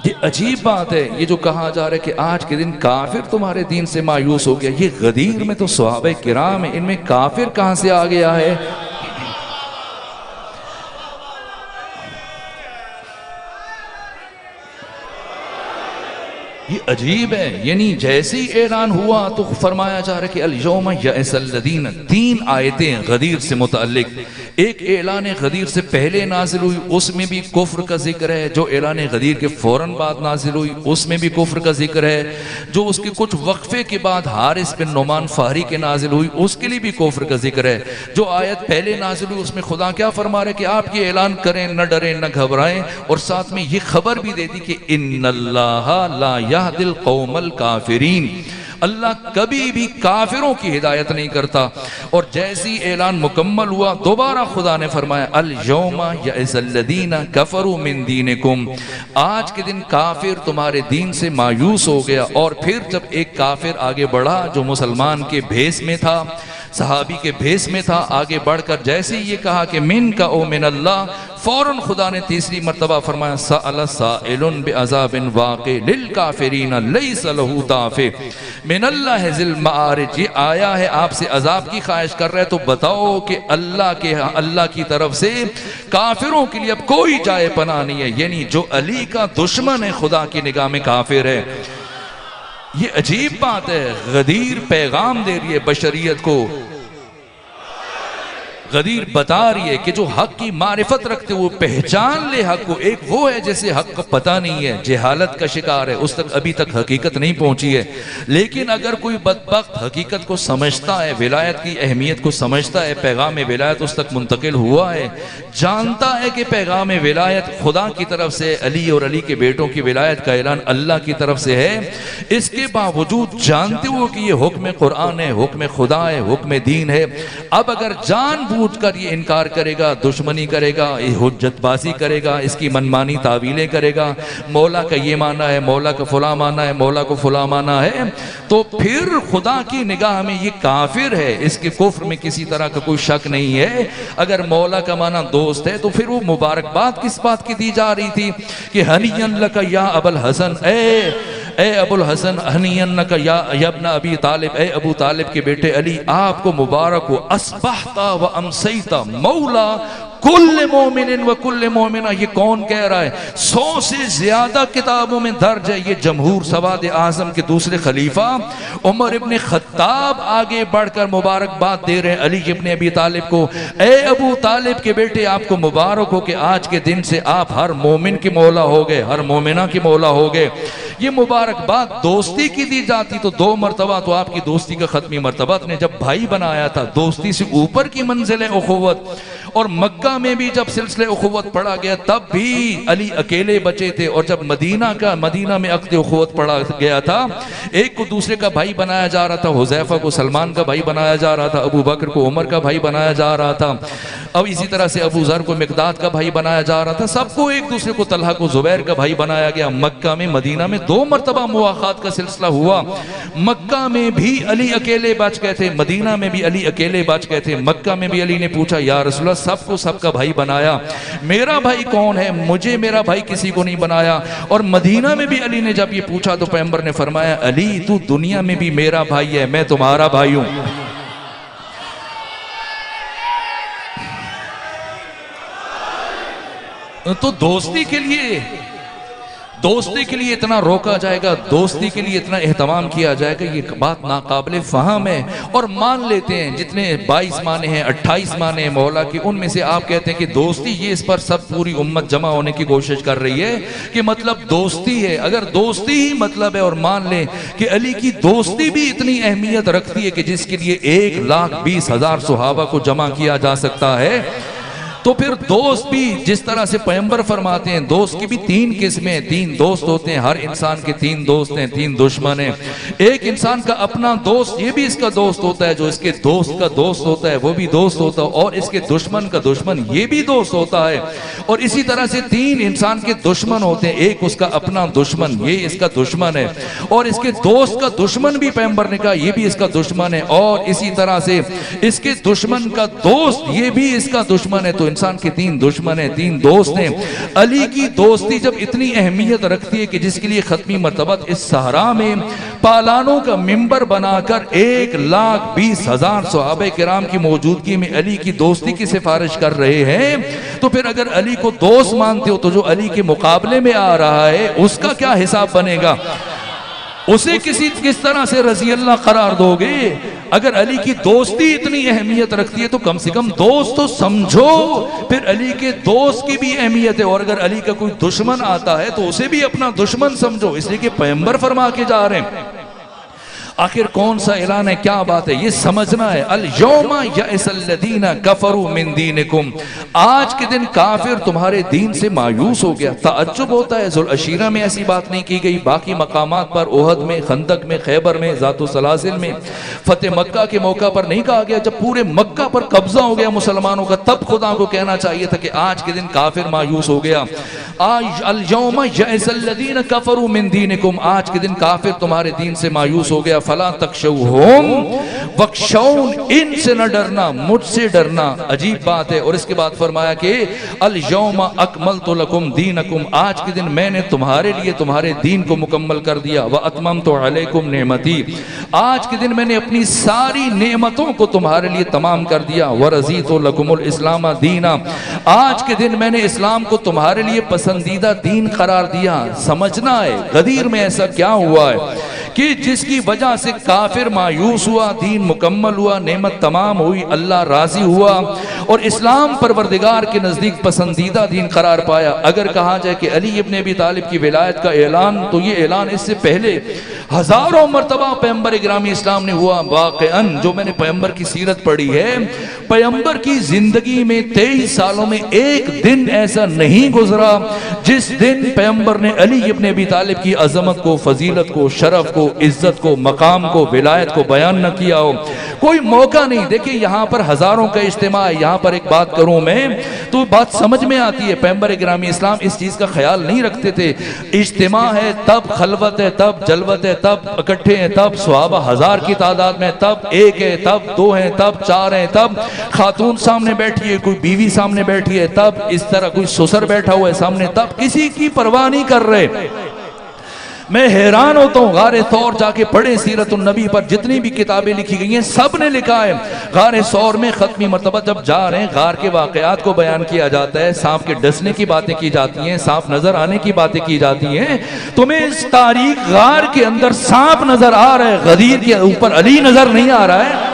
یہ عجیب بات ہے، یہ جو کہا جا رہا ہے کہ آج کے دن کافر تمہارے دین سے مایوس ہو گیا، یہ غدیر میں تو صحابہ کرام ہیں، ان میں کافر کہاں سے آ گیا ہے؟ یہ عجیب ہے۔ یعنی جیسے ہی اعلان ہوا تو فرمایا جا رہا ہے کہ الیوم یئس الذین، 3 آیتیں غدیر سے متعلق۔ ایک اعلان غدیر سے پہلے نازل ہوئی، اس میں بھی کفر کا ذکر ہے، جو اعلان غدیر کے فوراً بعد نازل ہوئی اس میں بھی کفر کا ذکر ہے، جو اس کے کچھ وقفے کے بعد حارث بن نعمان فہری کے نازل ہوئی اس کے لیے بھی کفر کا ذکر ہے۔ جو آیت پہلے نازل ہوئی اس میں خدا کیا فرما رہے کہ آپ یہ اعلان کریں، نہ ڈریں نہ گھبرائیں، اور ساتھ میں یہ خبر بھی دے دی کہ ان اللہ لا یہدی القوم الکافرین، اللہ کبھی بھی کافروں کی ہدایت نہیں کرتا۔ اور جیسی اعلان مکمل ہوا دوبارہ خدا نے فرمایا الیوم یئس الذین کفروا من دینکم، آج کے دن کافر تمہارے دین سے مایوس ہو گیا۔ اور پھر جب ایک کافر آگے بڑھا جو مسلمان کے بھیس میں تھا، صحابی کے بھیس میں تھا، آگے بڑھ کر جیسے یہ کہا کہ من کا او من اللہ، فوراً خدا نے تیسری مرتبہ فرمایا سأل سائل بعذاب واقع للکافرین لیس لہ دافع من اللہ ذی المعارج، یہ آیا ہے آپ سے عذاب کی خواہش کر رہے تو بتاؤ کہ اللہ کی طرف سے کافروں کے لیے اب کوئی جائے پناہ نہیں ہے۔ یعنی جو علی کا دشمن ہے خدا کی نگاہ میں کافر ہے۔ یہ عجیب بات ہے، غدیر پیغام دے رہی ہے بشریت کو، غدیر بتا رہی ہے کہ جو حق کی معرفت رکھتے وہ پہچان لے حق کو۔ ایک وہ ہے جیسے حق کا پتہ نہیں ہے، جہالت کا شکار ہے، اس تک ابھی تک حقیقت نہیں پہنچی ہے، لیکن اگر کوئی بدبخت حقیقت کو سمجھتا ہے، ولایت کی اہمیت کو سمجھتا ہے، پیغام ولایت اس تک منتقل ہوا ہے، جانتا ہے کہ پیغام ولایت خدا کی طرف سے، علی اور علی کے بیٹوں کی ولایت کا اعلان اللہ کی طرف سے ہے، اس کے باوجود جانتے ہو کہ یہ حکم قرآن ہے، حکم خدا ہے، حکم دین ہے، اب اگر جان بوجھ اٹھ کر یہ انکار کرے گا، دشمنی کرے گا، حجت بازی کرے گا، اس کی منمانی تعویلیں کرے گا، مولا کا یہ مانا ہے، مولا کا فلاں مانا ہے، مولا کو فلاں مانا ہے، تو پھر خدا کی نگاہ میں یہ کافر ہے، اس کے کفر میں کسی طرح کا کوئی شک نہیں ہے۔ اگر مولا کا مانا دوست ہے تو پھر وہ مبارکباد کس بات کی دی جا رہی تھی کہ ہنیئن لک یا ابو الحسن، اے ابو الحسن، ہنیئن لک یا ابن ابی طالب، اے ابو طالب کے بیٹے علی، آپ کو مبارک ہو، اصبحتا و امسیتا مولا کل مومن و کل مومنہ۔ یہ کون کہہ رہا ہے؟ 100 سے زیادہ کتابوں میں درج ہے، یہ جمہور سواد اعظم کے دوسرے خلیفہ عمر ابن خطاب آگے بڑھ کر مبارکباد دے رہے ہیں علی ابن ابی طالب کو، اے ابو طالب کے بیٹے آپ کو مبارک ہو کہ آج کے دن سے آپ ہر مومن کے مولا ہو گئے، ہر مومنہ کے مولا ہو گئے۔ یہ مبارکباد دوستی کی دی جاتی تو 2 مرتبہ تو آپ کی دوستی کا ختمی مرتبہ نے جب بھائی بنایا تھا، دوستی سے اوپر کی منزل اخوت، اور مکہ میں بھی جب سلسلہ اخوت پڑھا گیا تب بھی علی اکیلے بچے تھے، اور جب مدینہ میں عقد اخوت پڑھا گیا تھا، ایک کو دوسرے کا بھائی بنایا جا رہا تھا، حذیفہ کو سلمان کا بھائی بنایا جا رہا تھا، ابو بکر کو عمر کا بھائی بنایا جا رہا تھا، اب اسی طرح سے ابو ذر کو مقداد کا بھائی بنایا جا رہا تھا، سب کو ایک دوسرے کو طلحہ کو زبیر کا بھائی بنایا گیا۔ مکہ میں مدینہ میں 2 مرتبہ مواخات کا سلسلہ ہوا، مکہ میں بھی علی اکیلے بچ گئے تھے، مدینہ میں بھی علی اکیلے بچ گئے تھے۔ مکہ میں بھی علی نے پوچھا یا رسول اللہ سب کو سب کا بھائی بنایا، میرا بھائی کون ہے؟ مجھے میرا بھائی کسی کو نہیں بنایا۔ اور مدینہ میں بھی علی نے جب یہ پوچھا تو پیغمبر نے فرمایا علی تو دنیا میں بھی میرا بھائی ہے، میں تمہارا بھائی ہوں۔ تو دوستی کے لیے اتنا روکا جائے گا، دوستی کے لیے اتنا اہتمام کیا جائے گا، یہ بات ناقابل فہم ہے۔ اور مان لیتے ہیں جتنے 22 معنی ہیں، 28 معنی ہیں مولا کی، ان میں سے آپ کہتے ہیں کہ دوستی، یہ اس پر سب پوری امت جمع ہونے کی کوشش کر رہی ہے کہ مطلب دوستی ہے۔ اگر دوستی ہی مطلب ہے، اور مان لیں کہ علی کی دوستی بھی اتنی اہمیت رکھتی ہے کہ جس کے لیے 1,20,000 صحابہ کو جمع کیا جا سکتا ہے، تو پھر دوست بھی جس طرح سے پیغمبر فرماتے ہیں دوست کی بھی 3 قسمیں، 3 دوست ہوتے ہیں، ہر انسان کے 3 دوست ہیں، 3 دشمن ہیں۔ ایک انسان کا اپنا دوست، یہ بھی اس کا دوست ہوتا ہے، جو اس کے دوست کا دوست ہوتا ہے وہ بھی دوست ہوتا ہے، اور اس کے دشمن کا دشمن یہ بھی دوست ہوتا ہے۔ اور اسی طرح سے 3 انسان کے دشمن ہوتے ہیں، ایک اس کا اپنا دشمن، یہ اس کا دشمن ہے، اور اس کے دوست کا دشمن بھی پیغمبر نے کہا یہ بھی اس کا دشمن ہے، اور اسی طرح سے اس کے دشمن کا دوست یہ بھی اس کا دشمن ہے۔ تو انسان کے 3 دشمن ہیں، 3 دوست ہیں۔ علی کی دوستی جب اتنی اہمیت رکھتی ہے کہ جس کے لیے ختمی مرتبہ اس صحرا میں پالانوں کا منبر بنا کر 1,20,000 صحابہ کرام کی موجودگی میں علی کی دوستی کی سفارش کر رہے ہیں، تو پھر اگر علی کو دوست مانتے ہو تو جو علی کے مقابلے میں آ رہا ہے اس کا کیا حساب بنے گا؟ اسے کس طرح سے رضی اللہ قرار دو گے؟ اگر علی کی دوستی اتنی اہمیت رکھتی ہے تو کم سے کم دوست تو سمجھو، پھر علی کے دوست کی بھی اہمیت ہے، اور اگر علی کا کوئی دشمن آتا ہے تو اسے بھی اپنا دشمن سمجھو، اس لیے کہ پیغمبر فرما کے جا رہے ہیں۔ آخر کون سا اعلان ہے، کیا بات ہے، یہ سمجھنا ہے۔ الیوم یئس الذین کفروا من دینکم، آج کے دن کافر تمہارے دین سے مایوس ہو گیا۔ تعجب ہوتا ہے ذوالعشیرہ میں ایسی بات نہیں کی گئی، باقی مقامات پر احد میں، خندق میں، خیبر میں، ذات السلاسل میں، فتح مکہ کے موقع پر نہیں کہا گیا۔ جب پورے مکہ پر قبضہ ہو گیا مسلمانوں کا تب خدا کو کہنا چاہیے تھا کہ آج کے دن کافر مایوس ہو گیا۔ الیوم یئس الذین کفروا من دینکم، آج کے دن کافر تمہارے دین سے مایوس ہو گیا۔ فلا تخشوہم وخشون، ان سے نہ ڈرنا، مجھ سے ڈرنا۔ عجیب بات ہے۔ اور اس کے بعد فرمایا کہ الیوم اکملت لکم دینکم، آج کے دن میں نے تمہارے لیے تمہارے دین کو مکمل کر دیا۔ واتممت علیکم نعمتی، آج کے دن میں نے اپنی ساری نعمتوں کو تمہارے لیے تمام کر دیا۔ ورضیت لکم الاسلام دینا، آج کے دن میں نے اسلام کو تمہارے لیے پسندیدہ دین قرار دیا۔ سمجھنا ہے غدیر میں ایسا کیا ہوا ہے کہ جس کی وجہ سے کافر مایوس ہوا، دین مکمل ہوا، نعمت تمام ہوئی، اللہ راضی ہوا، اور اسلام پروردگار کے نزدیک پسندیدہ دین قرار پایا۔ اگر کہا جائے کہ علی ابن ابی طالب کی ولایت کا اعلان، تو یہ اعلان اس سے پہلے ہزاروں مرتبہ پیغمبر گرامی اسلام نے ہوا واقعاً جو میں نے پیغمبر کی سیرت پڑھی ہے، پیغمبر کی زندگی میں 23 سالوں میں ایک دن ایسا نہیں گزرا جس دن پیغمبر نے علی ابن ابی طالب کی عظمت کو، فضیلت کو، شرف کو، عزت کو، مقام کو، ولایت کو بیان نہ کیا ہو۔ کوئی موقع نہیں۔ دیکھیں یہاں پر ہزاروں کا اجتماع ہے، یہاں پر ایک بات کروں میں تو بات سمجھ میں آتی ہے۔ پیغمبر گرامی اسلام اس چیز کا خیال نہیں رکھتے تھے، اجتماع ہے تب خلوت ہے، تب جلوت ہے، تب اکٹھے ہیں، تب صحابہ ہزار کی تعداد میں، تب ایک ہے، تب دو ہیں، تب چار ہیں، تب خاتون سامنے بیٹھی ہے، کوئی بیوی سامنے بیٹھی ہے، تب اس طرح کوئی سسر بیٹھا ہوا ہے سامنے، تب کسی کی پرواہ نہیں کر رہے۔ میں حیران ہوتا ہوں، غار ثور جا کے پڑھیں سیرت النبی پر، جتنی بھی کتابیں لکھی گئی ہیں سب نے لکھا ہے غار ثور میں ختمی مرتبہ جب جا رہے ہیں غار کے واقعات کو بیان کیا جاتا ہے، سانپ کے ڈسنے کی باتیں کی جاتی ہیں، سانپ نظر آنے کی باتیں کی جاتی ہیں۔ تمہیں اس تاریخ غار کے اندر سانپ نظر آ رہا ہے، غدیر کے اوپر علی نظر نہیں آ رہا ہے۔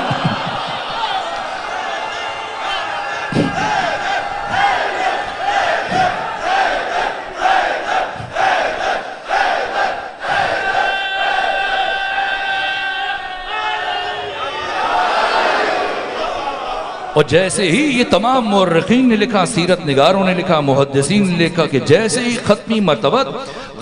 اور جیسے ہی یہ تمام مورخین نے لکھا، سیرت نگاروں نے لکھا، محدثین نے لکھا کہ جیسے ہی ختمی مرتبہ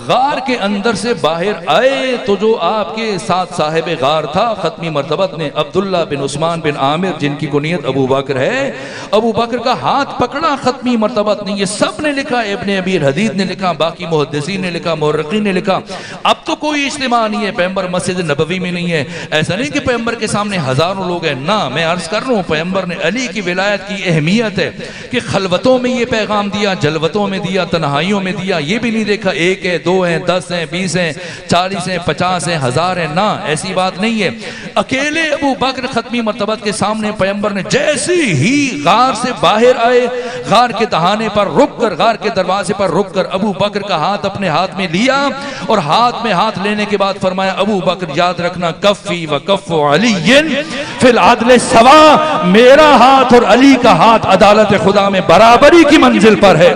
غار کے اندر سے باہر آئے تو جو آپ کے ساتھ صاحب غار تھا ختمی مرتبہ نے عبداللہ بن عثمان بن عامر جن کی کنیت ابو بکر ہے، ابو بکر کا ہاتھ پکڑا ختمی مرتبہ نے۔ یہ سب نے لکھا، ابن ابی حدید نے لکھا، باقی محدثین نے لکھا، مورخین نے لکھا۔ اب تو کوئی اجتماع نہیں ہے، پیغمبر مسجد نبوی میں نہیں ہے، ایسا نہیں کہ پیغمبر کے سامنے ہزاروں لوگ ہیں، نہ، میں عرض کر رہا ہوں پیغمبر نے علی کی ولایت کی اہمیت ہے کہ خلوتوں میں یہ پیغام دیا، جلوتوں میں دیا، تنہائیوں میں دیا، یہ بھی نہیں دیکھا ایک ہے، 2 ہیں، 10 ہیں، 20 ہیں، 40 ہیں، 50 ہیں، 1000 ہیں، نہ، ایسی بات نہیں ہے۔ اکیلے ابو بکر ختمی مرتبہ کے سامنے پیغمبر نے جیسے ہی غار سے باہر آئے، غار کے دہانے پر رک کر، غار کے دروازے پر رک کر ابو بکر کا ہاتھ اپنے ہاتھ میں لیا اور ہاتھ میں ہاتھ لینے کے بعد فرمایا ابو بکر یاد رکھنا کفی و کف علی فی العدل سوا، میرا ہاتھ اور علی کا ہاتھ عدالت خدا میں برابری کی منزل پر ہے۔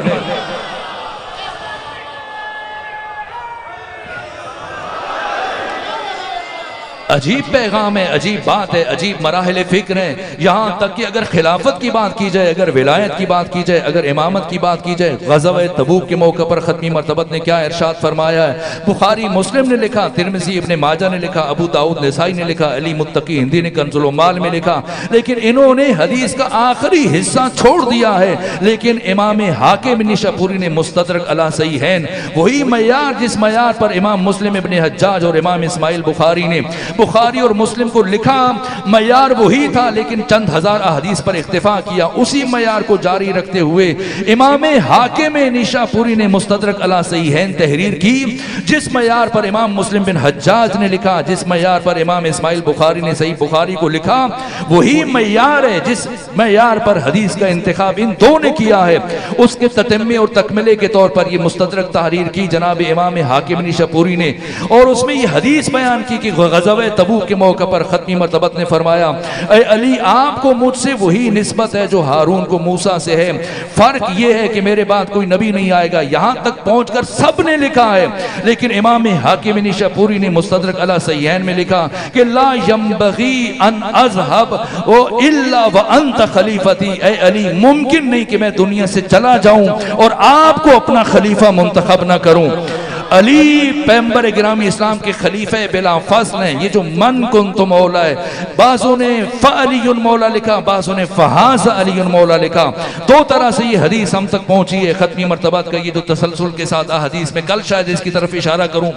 عجیب پیغام ہے، عجیب بات ہے، عجیب مراحل فکر ہیں۔ یہاں تک کہ اگر خلافت کی بات کی جائے، اگر ولایت کی بات کی جائے، اگر امامت کی بات کی جائے، غزوہ تبوک کے موقع پر ختمی مرتبہ نے کیا ارشاد فرمایا ہے؟ بخاری مسلم نے لکھا، ترمذی ابن ماجہ نے لکھا، ابو داؤد نسائی نے لکھا، علی متقی ہندی نے کنز العمال میں لکھا، لیکن انہوں نے حدیث کا آخری حصہ چھوڑ دیا ہے۔ لیکن امام حاکم نیشاپوری نے مستدرک علی صحیحین، وہی معیار جس معیار پر امام مسلم ابن حجاج اور امام اسماعیل بخاری نے بخاری اور مسلم کو لکھا، معیار وہی تھا لیکن چند ہزار احادیث پر اکتفا کیا۔ اسی معیار کو جاری رکھتے ہوئے امام حاکم نیشاپوری نے مستدرک علی صحیحین تحریر کی، جس معیار پر امام مسلم بن حجاج نے لکھا، جس معیار پر امام اسماعیل بخاری نے صحیح بخاری کو لکھا، وہی معیار ہے جس معیار پر حدیث کا انتخاب ان دو نے کیا ہے۔ اس کے تتمے اور تکملے کے طور پر یہ مستدرک تحریر کی جناب امام حاکم نیشاپوری نے، اور اس میں یہ حدیث بیان کی کہ غزوہ تبوک کے موقع پر ختمی مرتبہ نے فرمایا اے علی آپ کو مجھ سے وہی نسبت ہے جو ہارون کو موسیٰ سے ہے، فرق یہ ہے کہ میرے بعد کوئی نبی نہیں آئے گا۔ یہاں تک پہنچ کر سب نے لکھا ہے، لیکن امام حاکم نیشاپوری نے مستدرک علی صحیحین میں لکھا کہ لا ينبغي ان اذهب الا وانت خلیفتی، اے علی ممکن نہیں کہ میں دنیا سے چلا جاؤں اور آپ کو اپنا خلیفہ منتخب نہ کروں۔ علی پیغمبر گرامی اسلام کے خلیفہ بلا فصل ہیں۔ یہ جو من کنت مولا ہے، بعضوں نے فعلی مولا لکھا، بعضوں نے فہاز علی مولا لکھا، دو طرح سے یہ حدیث ہم تک پہنچی ہے۔ ختمی مرتبہ کا یہ جو تسلسل کے ساتھ حدیث میں کل شاید اس کی طرف اشارہ کروں،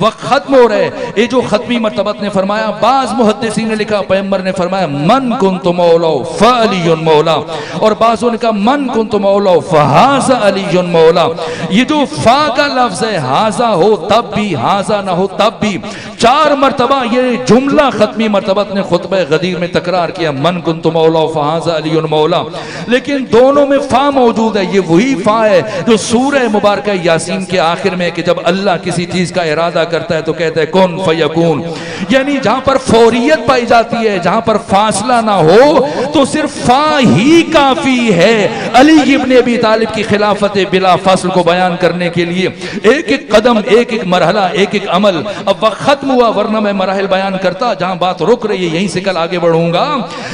وقت ختم ہو رہے۔ یہ جو ختمی مرتبہ نے فرمایا، بعض محدثین نے لکھا پیغمبر نے فرمایا من کنت مولا فعلی مولا، اور بعضوں نے کہا من کنت مولا فہاز علی مولا۔ یہ جو فا کا لفظ ہے، ہاذا ہو تب بھی، ہاذا نہ ہو تب بھی، 4 مرتبہ یہ جملہ ختمی مرتبہ نے خطبہ غدیر میں تکرار کیا، من کنت مولا فہاذا علی مولا، لیکن دونوں میں فا موجود ہے۔ یہ وہی فا ہے جو سورہ مبارکہ یاسین کے آخر میں کہ جب اللہ کسی چیز کا ارادہ کرتا ہے تو کہتا ہے کن فیکون، یعنی جہاں پر فوریت پائی جاتی ہے، جہاں پر فاصلہ نہ ہو تو صرف فا ہی کافی ہے علی ابن ابی طالب کی خلافت بلا فصل کو بیان کرنے کے لیے۔ ایک ایک قدم، ایک ایک مرحلہ، ایک ایک عمل۔ اب وقت ختم ختم ہوا، ورنہ میں مراحل بیان کرتا، جہاں بات رک رہی ہے یہیں سے کل آگے بڑھوں گا۔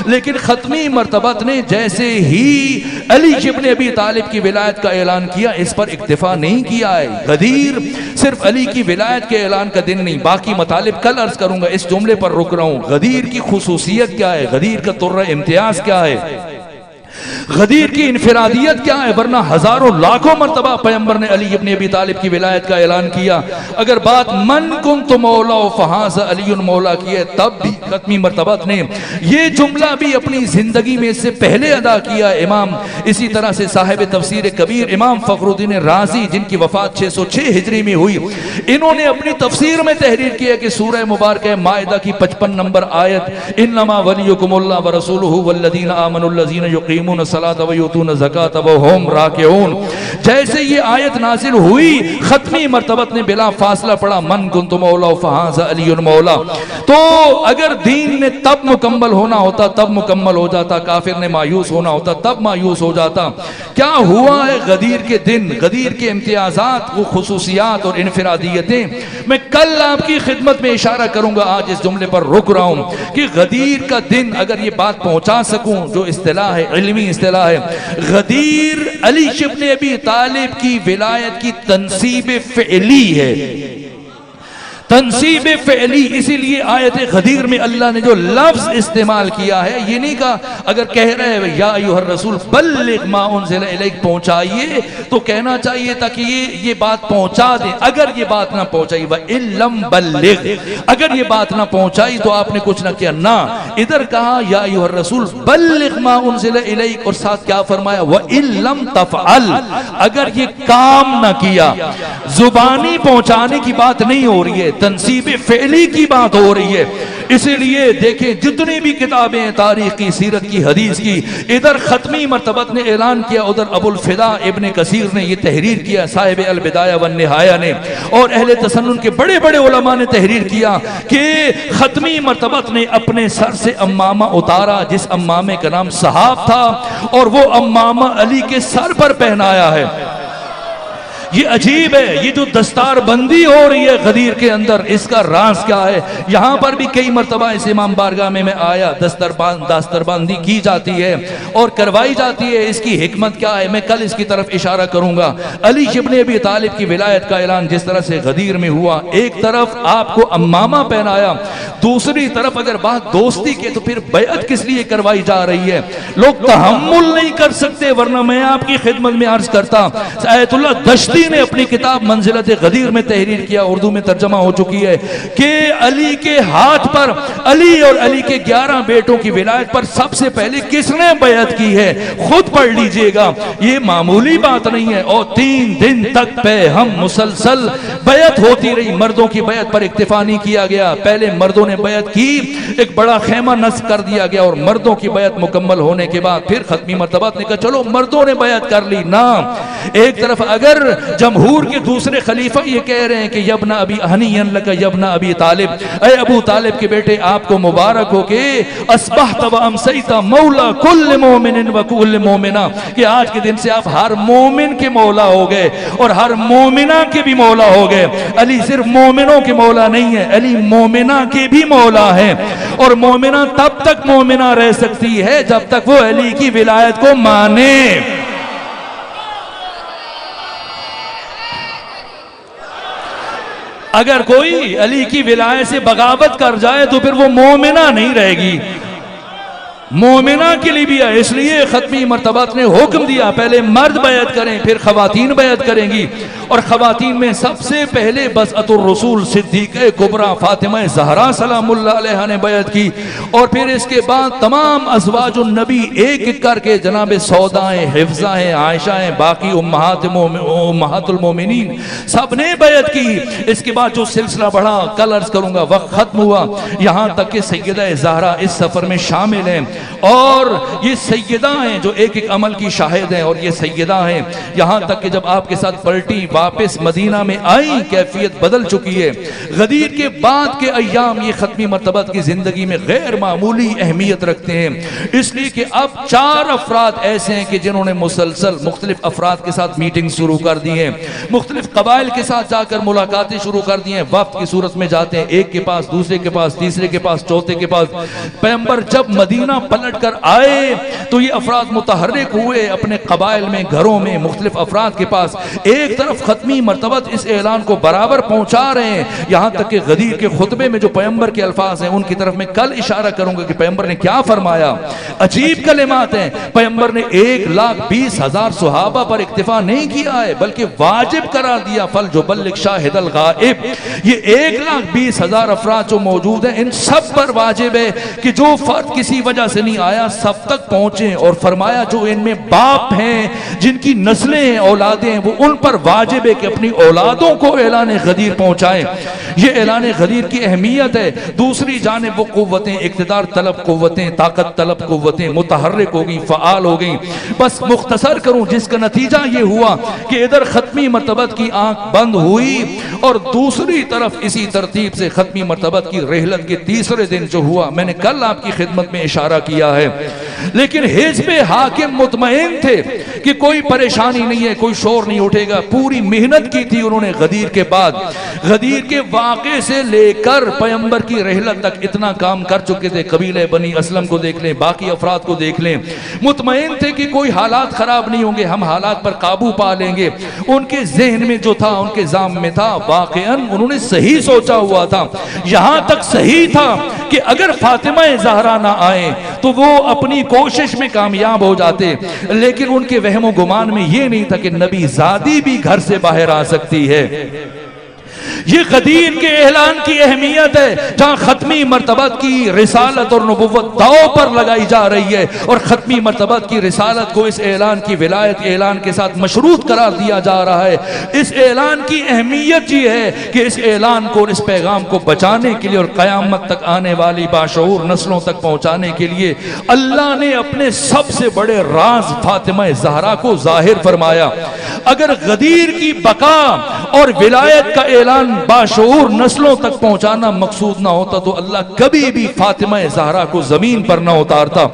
لیکن ختمی مرتبت نے جیسے ہی علی ابن ابی طالب کی ولایت کا اعلان کیا، اس پر اکتفا نہیں کیا ہے۔ غدیر صرف علی کی ولایت کے اعلان کا دن نہیں، باقی مطالب کل عرض کروں گا، اس جملے پر رک رہا ہوں۔ غدیر کی خصوصیت کیا ہے، غدیر کا طرہ امتیاز کیا ہے، غدیر کی انفرادیت کیا ہے، ورنہ ہزاروں لاکھوں مرتبہ پیغمبر نے علی ابن ابی طالب کی ولایت کا اعلان کیا۔ اگر بات من کنت مولا فہذا علی مولا کی ہے، تب بھی ختمی مرتبت نے یہ جملہ بھی اپنی زندگی میں اس سے پہلے ادا کیا۔ امام اسی طرح سے صاحب تفسیر کبیر امام فخر الدین رازی، جن کی وفات 606 ہجری میں ہوئی، انہوں نے اپنی تفسیر میں تحریر کیا کہ سورہ مبارکہ مائدہ کی 55 نمبر آیت، انما ولیکم اللہ ورسولہ والذین آمنوا الذین یقیمون الصلاۃ ویؤتون الزکاۃ وہم راکعون، جیسے یہ آیت نازل ہوئی ختمی مرتبت نے بلا فاصلہ پڑھا من کنت مولا فہذا علی مولا۔ تو اگر دین نے تب مکمل ہونا ہوتا تب مکمل ہو جاتا، کافر نے مایوس ہونا ہوتا تب مایوس ہو جاتا۔ کیا ہوا ہے غدیر کے دن، غدیر کے امتیازات، وہ خصوصیات اور انفرادیتیں میں کل آپ کی خدمت میں اشارہ کروں گا، آج اس جملے پر رک رہا ہوں کہ غدیر کا دن اگر یہ بات پہنچا سکوں، جو اصطلاح ہے علمی اصطلاح ہے، غدیر علی ابن ابی طالب کی ولایت کی تنصیب فعلی ہے، تنصیب فعلی۔ اسی لیے آیت غدیر میں اللہ نے جو لفظ استعمال کیا ہے، یہ نہیں کہا اگر کہہ رہے ہیں یا ایھا الرسول بلغ ما انزل الیک، پہنچائیے، تو کہنا چاہیے تھا کہ یہ بات پہنچا دیں۔ اگر یہ بات نہ پہنچائی وَإِن لَّم بَلِّغْ، اگر یہ بات نہ پہنچائی تو آپ نے کچھ نہ کیا، نہ ادھر کہا یا ایھا الرسول بلغ ما انزل الیک، اور ساتھ کیا فرمایا وَإِن لَّم تفعل، اگر یہ کام نہ کیا۔ زبانی پہنچانے کی بات نہیں ہو رہی ہے، تنصیب فعلی کی بات ہو رہی ہے۔ اسی لیے دیکھیں جتنی بھی کتابیں تاریخ کی، سیرت کی، حدیث کی، ادھر ختمی مرتبت نے اعلان کیا، ادھر ابو الفدا ابن کثیر نے یہ تحریر کیا، صاحب البدایہ والنہایہ نے، اور اہل تسنن کے بڑے بڑے علماء نے تحریر کیا کہ ختمی مرتبت نے اپنے سر سے امامہ اتارا، جس امامے کا نام صحاب تھا، اور وہ امامہ علی کے سر پر پہنایا ہے۔ یہ عجیب ہے، یہ جو دستار بندی ہو رہی ہے غدیر کے اندر، اس کا راز کیا ہے؟ یہاں پر بھی کئی مرتبہ اس امام بارگاہ میں آیا، دستار بندی کی جاتی ہے اور کروائی جاتی ہے، اس کی حکمت کیا ہے میں کل اس کی طرف اشارہ کروں گا۔ علی ابن ابی طالب کی ولایت کا اعلان جس طرح سے غدیر میں ہوا، ایک طرف آپ کو امامہ پہنایا، دوسری طرف اگر بات دوستی کے تو پھر بیعت کس لیے کروائی جا رہی ہے؟ لوگ تحمل نہیں کر سکتے، ورنہ میں آپ کی خدمت میں عرض کرتا، آیت اللہ دشتی نے اپنی کتاب منزلت غدیر میں تحریر کیا، اردو میں ترجمہ ہو چکی ہے، کہ علی کے ہاتھ پر، علی اور علی کے 11 بیٹوں کی ولایت پر سب سے پہلے کس نے بیعت کی ہے؟ خود پڑھ لیجئے گا، یہ معمولی بات نہیں ہے۔ اور 3 دن تک پہ ہم مسلسل بیعت ہوتی رہی، مردوں کی بیعت پر اکتفا نہیں کیا گیا، پہلے مردوں نے بیعت کی، ایک بڑا خیمہ نصب کر دیا گیا، اور مردوں کی بیعت مکمل ہونے کے بعد پھر ختمی مرتبات نے کہا چلو مردوں نے بیعت کر لی، نہ ایک طرف اگر جمہور کے دوسرے خلیفہ یہ کہہ رہے ہیں کہ یبن ابی ہنیئن لک یبن ابی طالب، اے ابو طالب کے بیٹے آپ کو مبارک ہو کہ اصبحت و امسیت مولا کل مومن و کل مومنہ، کہ آج کے دن سے آپ ہر مومن کے مولا ہو گئے اور ہر مومنہ کے بھی مولا ہو گئے۔ علی صرف مومنوں کے مولا نہیں ہے، علی مومنہ کے بھی مولا ہے، اور مومنہ تب تک مومنہ رہ سکتی ہے جب تک وہ علی کی ولایت کو مانے۔ اگر کوئی علی کی ولایت سے بغاوت کر جائے تو پھر وہ مومنہ نہیں رہے گی، مومنہ کے لیے بھی ہے۔ اس لیے ختمی مرتبات نے حکم دیا پہلے مرد بیعت کریں پھر خواتین بیعت کریں گی، اور خواتین میں سب سے پہلے بسعت الرسول صدیقہ کبریٰ فاطمہ زہرا سلام اللہ علیہا نے بیعت کی، اور پھر اس کے بعد تمام ازواج النبی ایک ایک کر کے جناب سودا ہیں، حفصہ ہیں، عائشہ ہیں، باقی امہات المومنین سب نے بیعت کی۔ اس کے بعد جو سلسلہ بڑھا کل عرض کروں گا، وقت ختم ہوا، یہاں تک کہ سیدہ زہرا اس سفر میں شامل ہیں۔ اور یہ سیدہ ہیں جو ایک ایک عمل کی شاہد ہیں، اور یہ سیدہ ہیں یہاں تک کہ جب آپ کے ساتھ پلٹی واپس مدینہ میں آئیں کیفیت بدل چکی ہے۔ غدیر کے بعد کے ایام یہ ختمی مرتبہ کی زندگی میں غیر معمولی اہمیت رکھتے ہیں، اس لیے کہ اب 4 افراد ایسے ہیں کہ جنہوں نے مسلسل مختلف افراد کے ساتھ میٹنگ شروع کر دی ہیں، مختلف قبائل کے ساتھ جا کر ملاقاتیں شروع کر دی ہیں، وفد کی صورت میں جاتے ہیں، ایک کے پاس، دوسرے کے پاس، تیسرے کے پاس، چوتھے کے پاس۔ پیغمبر جب مدینہ پلٹ کر آئے تو یہ افراد متحرک ہوئے اپنے قبائل میں، گھروں میں، مختلف افراد کے پاس، ایک طرف ختمی مرتبہ اس اعلان کو برابر پہنچا رہے ہیں، یہاں تک کہ غدیر کے خطبے میں جو پیغمبر کے الفاظ ہیں ان کی طرف میں کل اشارہ کروں گا کہ پیغمبر نے کیا فرمایا۔ عجیب کلمات ہیں۔ پیغمبر نے 1,20,000 صحابہ پر اکتفا نہیں کیا ہے بلکہ واجب قرار دیا، فل جو بلغ شاہد الغائب، یہ 1,20,000 افراد جو موجود ہیں ان سب پر واجب ہے کہ جو فرد کسی وجہ سے نہیں آیا سب تک پہنچیں، اور فرمایا جو ان میں باپ ہیں جن کی نسلیں ہیں، اولادیں ہیں، وہ ان پر واجب ہے کہ اپنی اولادوں کو اعلان غدیر پہنچائیں۔ یہ اعلان غدیر کی اہمیت ہے۔ دوسری جانب وہ قوتیں، اقتدار طلب قوتیں، طاقت طلب قوتیں متحرک ہو گئیں، فعال ہو گئیں۔ بس مختصر کروں، جس کا نتیجہ یہ ہوا کہ ادھر ختمی مرتبت کی آنکھ بند ہوئی، اور دوسری طرف اسی ترتیب سے ختمی مرتبت کی رحلت کے تیسرے دن جو ہوا، میں نے کل آپ کی خدمت میں اشارہ کیا ہے، لیکن حزب حاکم مطمئن تھے کہ کوئی پریشانی نہیں ہے، کوئی شور نہیں اٹھے گا۔ پوری محنت کی تھی انہوں نے غدیر کے بعد، غدیر کے واقعے سے لے کر پیغمبر کی رحلت تک اتنا کام کر چکے تھے۔ قبیلہ بنی اسلم کو دیکھ لیں، باقی افراد کو دیکھ لیں، مطمئن تھے کہ کوئی حالات خراب نہیں ہوں گے، ہم حالات پر قابو پا لیں گے۔ ان کے ذہن میں جو تھا، ان کے ذہن میں تھا، واقعاً انہوں نے صحیح سوچا ہوا تھا، یہاں تک صحیح تھا کہ اگر فاطمہ زہرا نہ آئے تو وہ اپنی کوشش میں کامیاب ہو جاتے، لیکن ان کے وہم و گمان میں یہ نہیں تھا کہ نبی زادی بھی گھر سے باہر آ سکتی ہے۔ یہ غدیر کے اعلان کی اہمیت ہے، جہاں ختمی مرتبت کی رسالت اور نبوت داؤ پر لگائی جا رہی ہے، اور ختمی مرتبت کی رسالت کو اس اعلان کی ولایت اعلان کے ساتھ مشروط قرار دیا جا رہا ہے۔ اس اعلان کی اہمیت یہ ہے کہ اس اعلان کو اور اس پیغام کو بچانے کے لیے اور قیامت تک آنے والی باشعور نسلوں تک پہنچانے کے لیے اللہ نے اپنے سب سے بڑے راز فاطمہ زہرا کو ظاہر فرمایا۔ اگر غدیر کی بقا اور ولایت کا اعلان باشعور نسلوں تک پہنچانا مقصود نہ ہوتا تو اللہ کبھی بھی فاطمہ زہرا کو زمین پر نہ اتارتا،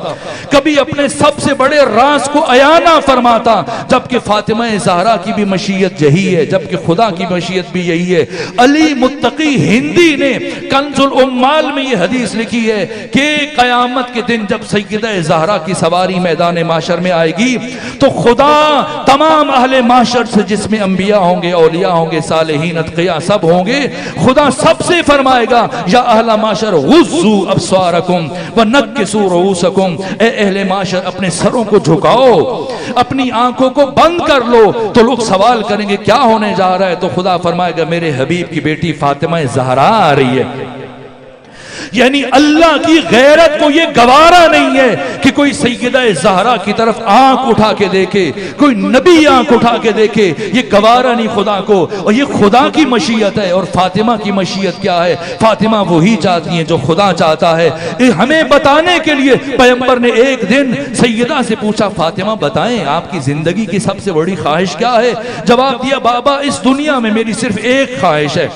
کبھی اپنے سب سے بڑے راز کو عیاں نہ فرماتا، جبکہ فاطمہ زہرا کی بھی مشیت یہی ہے، جبکہ خدا کی مشیت بھی یہی ہے۔ علی متقی ہندی نے کنز الامال میں یہ حدیث لکھی ہے کہ قیامت کے دن جب سیدہ زہرا کی سواری میدان محشر میں آئے گی تو خدا تمام اہل محشر سے، جس میں انبیاء ہوں گے، اولیاء ہوں گے، صالحین، اتقیاء سب ہوں گے، خدا سب سے فرمائے گا یا اہل معاشر غضوا ابصارکم ونکسوا رؤوسکم، اے اہل معاشر اپنے سروں کو جھکاؤ، اپنی آنکھوں کو بند کر لو۔ تو لوگ سوال کریں گے کیا ہونے جا رہا ہے، تو خدا فرمائے گا میرے حبیب کی بیٹی فاطمہ زہرا آ رہی ہے۔ یعنی اللہ کی غیرت کو یہ گوارا نہیں ہے کہ کوئی سیدہ زہرا کی طرف آنکھ اٹھا کے دیکھے، کوئی نبی آنکھ اٹھا کے دیکھے، یہ گوارا نہیں خدا کو، اور یہ خدا کی مشیت ہے۔ اور فاطمہ کی مشیت کیا ہے؟ فاطمہ وہی چاہتی ہیں جو خدا چاہتا ہے۔ ہمیں بتانے کے لیے پیغمبر نے ایک دن سیدہ سے پوچھا، فاطمہ بتائیں آپ کی زندگی کی سب سے بڑی خواہش کیا ہے؟ جواب دیا، بابا اس دنیا میں میری صرف ایک خواہش ہے۔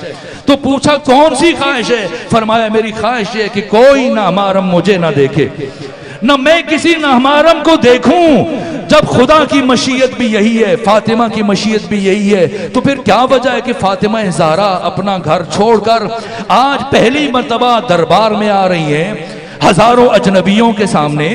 تو پوچھا کون سی خواہش ہے؟ فرمایا میری خواہش ہے کہ کوئی نامحرم مجھے نہ دیکھے، نہ میں کسی نامحرم کو دیکھوں۔ جب خدا کی مشیت بھی یہی ہے، فاطمہ کی مشیت بھی یہی ہے، تو پھر کیا وجہ ہے کہ فاطمہ زہرا اپنا گھر چھوڑ کر آج پہلی مرتبہ دربار میں آ رہی ہیں، ہزاروں اجنبیوں کے سامنے،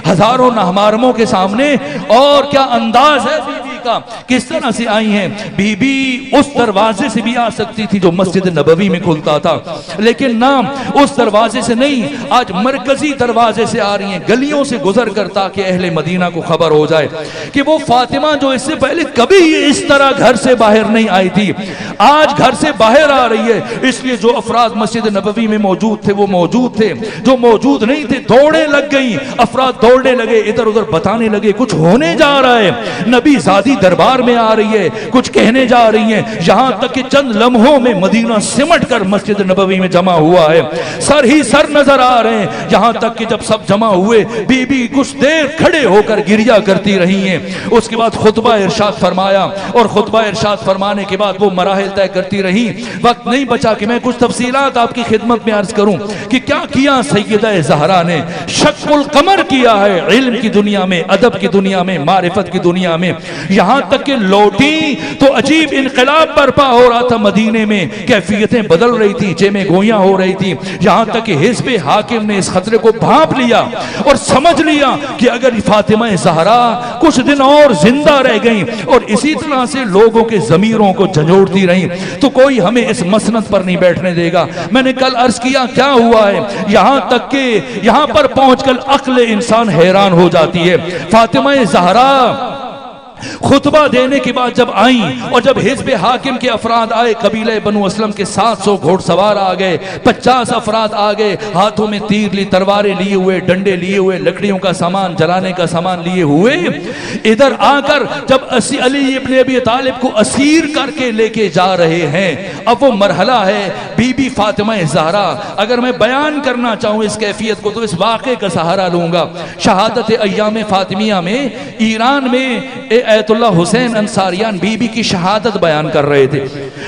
ہزاروں نامحرموں کے سامنے؟ اور کیا انداز ہے بی بی کا، کس طرح سے آئی ہیں؟ بی بی اس دروازے سے بھی آ سکتی تھی جو مسجد نبوی میں کھلتا تھا، لیکن نہ اس دروازے سے نہیں، آج مرکزی دروازے سے آ رہی ہیں، گلیوں سے گزر کر، تاکہ اہل مدینہ کو خبر ہو جائے کہ وہ فاطمہ جو اس سے پہلے کبھی اس طرح گھر سے باہر نہیں آئی تھی، آج گھر سے باہر آ رہی ہے۔ اس لیے جو افراد مسجد نبوی میں موجود تھے وہ موجود تھے، جو موجود نہیں تھے دوڑے لگ گئیں، افراد دوڑنے لگے، ادھر ادھر بتانے لگے کچھ ہونے جا رہا ہے، نبی زادی علی دربار میں آ رہی ہے, کچھ کہنے جا رہی ہیں, یہاں تک کہ چند لمحوں میں مدینہ سمٹ کر مسجد نبوی میں جمع ہوا ہے. سر ہی سر نظر آ رہے ہیں, یہاں تک کہ جب سب جمع ہوئے بی بی کچھ دیر کھڑے ہو کر گریہ کرتی رہی ہیں. اس کے بعد خطبہ ارشاد فرمایا, اور خطبہ ارشاد فرمانے کے بعد وہ مراحل طے کرتی رہی. وقت نہیں بچا کہ میں کچھ تفصیلات آپ کی خدمت میں عرض کروں کہ کیا کیا سیدہ زہرا نے. شق القمر کیا ہے علم کی دنیا میں, ادب کی دنیا میں, معرفت کی دنیا میں. یہاں تک کہ لوٹی تو عجیب انقلاب برپا ہو رہا تھا مدینے میں, کیفیتیں بدل رہی تھی, چیمیں گویاں ہو رہی تھی. یہاں تک کہ حزب حاکم نے اس خطرے کو بھانپ لیا اور سمجھ لیا کہ اگر فاطمہ زہرا کچھ دن اور زندہ رہ گئیں اور اسی طرح سے لوگوں کے ضمیروں کو جھنجھوڑتی رہیں تو کوئی ہمیں اس مسند پر نہیں بیٹھنے دے گا. میں نے کل عرض کیا کیا ہوا ہے, یہاں تک کہ یہاں پر پہنچ کر عقل انسان حیران ہو جاتی ہے. فاطمہ زہرا خطبہ دینے کے بعد جب آئیں اور جب حزب حاکم کے افراد آئے, قبیلہ بنو اسلم کے 700 گھوڑ سوار آ گئے, 50 افراد آ گئے, ہاتھوں میں تیر لی, تلواریں لیے ہوئے, ڈنڈے لیے ہوئے, لکڑیوں کا سامان, جلانے کا سامان لیے ہوئے, ادھر آ کر جب علی ابن ابی طالب کو اسیر کر کے لے کے جا رہے ہیں. اب وہ مرحلہ ہے بی بی فاطمہ زہرا. اگر میں بیان کرنا چاہوں اس کیفیت کو تو اس واقعے کا سہارا لوں گا. شہادت ایام فاطمیہ میں ایران میں ایت اللہ حسین انصاریان بی بی کی شہادت بیان کر رہے تھے,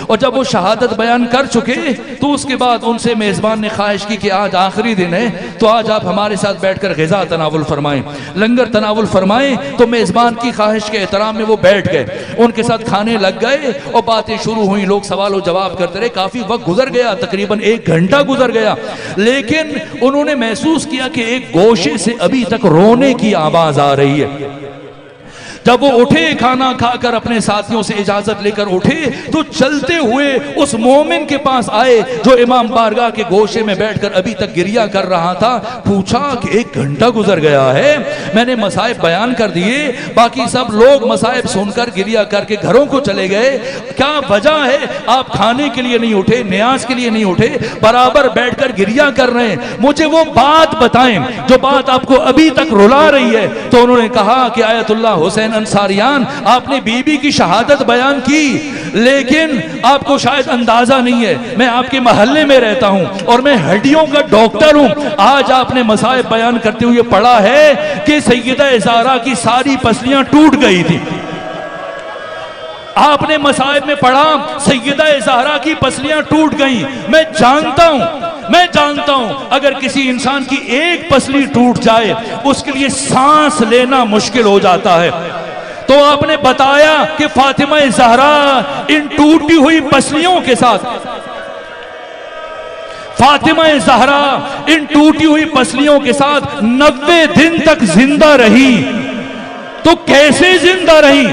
اور جب وہ شہادت بیان کر چکے تو اس کے بعد ان سے میزبان نے خواہش کی کہ آج آخری دن ہے تو آج آپ ہمارے ساتھ بیٹھ کر غذا تناول فرمائیں, لنگر تناول فرمائیں. تو میزبان کی خواہش کے احترام میں وہ بیٹھ گئے, ان کے ساتھ کھانے لگ گئے اور باتیں شروع ہوئیں. لوگ سوال و جواب کرتے رہے, کافی وقت گزر گیا, تقریباً 1 گھنٹہ گزر گیا, لیکن انہوں نے محسوس کیا کہ ایک گوشے سے ابھی تک رونے کی آواز آ رہی ہے. جب وہ اٹھے کھانا کھا کر اپنے ساتھیوں سے اجازت لے کر اٹھے تو چلتے ہوئے اس مومن کے پاس آئے جو امام بارگاہ کے گوشے میں بیٹھ کر ابھی تک گریہ کر رہا تھا. پوچھا کہ 1 گھنٹہ گزر گیا ہے, میں نے مصائب بیان کر دیے, باقی سب لوگ مصائب سن کر گریہ کر کے گھروں کو چلے گئے, کیا وجہ ہے آپ کھانے کے لیے نہیں اٹھے, نیاز کے لیے نہیں اٹھے, برابر بیٹھ کر گریہ کر رہے ہیں, مجھے وہ بات بتائیں جو بات آپ کو ابھی تک رلا رہی ہے. تو انہوں نے کہا کہ آیت اللہ حسین انصاریان آپ نے بی بی کی شہادت بیان کی, لیکن آپ کو شاید اندازہ نہیں ہے, میں آپ کے محلے میں رہتا ہوں اور میں ہڈیوں کا ڈاکٹر ہوں. آج آپ نے مصائب بیان کرتے ہوئے پڑھا ہے کہ سیدہ زہرا کی ساری پسلیاں ٹوٹ گئی تھی. آپ نے مصائب میں پڑھا سیدہ زہرا کی پسلیاں ٹوٹ گئیں. میں جانتا ہوں اگر کسی انسان کی ایک پسلی ٹوٹ جائے اس کے لیے سانس لینا مشکل ہو جاتا ہے. تو آپ نے بتایا کہ فاطمہ زہرا ان ٹوٹی ہوئی پسلیوں کے ساتھ, فاطمہ زہرا ان ٹوٹی ہوئی پسلیوں کے ساتھ 90 دن تک زندہ رہی. تو کیسے زندہ رہی؟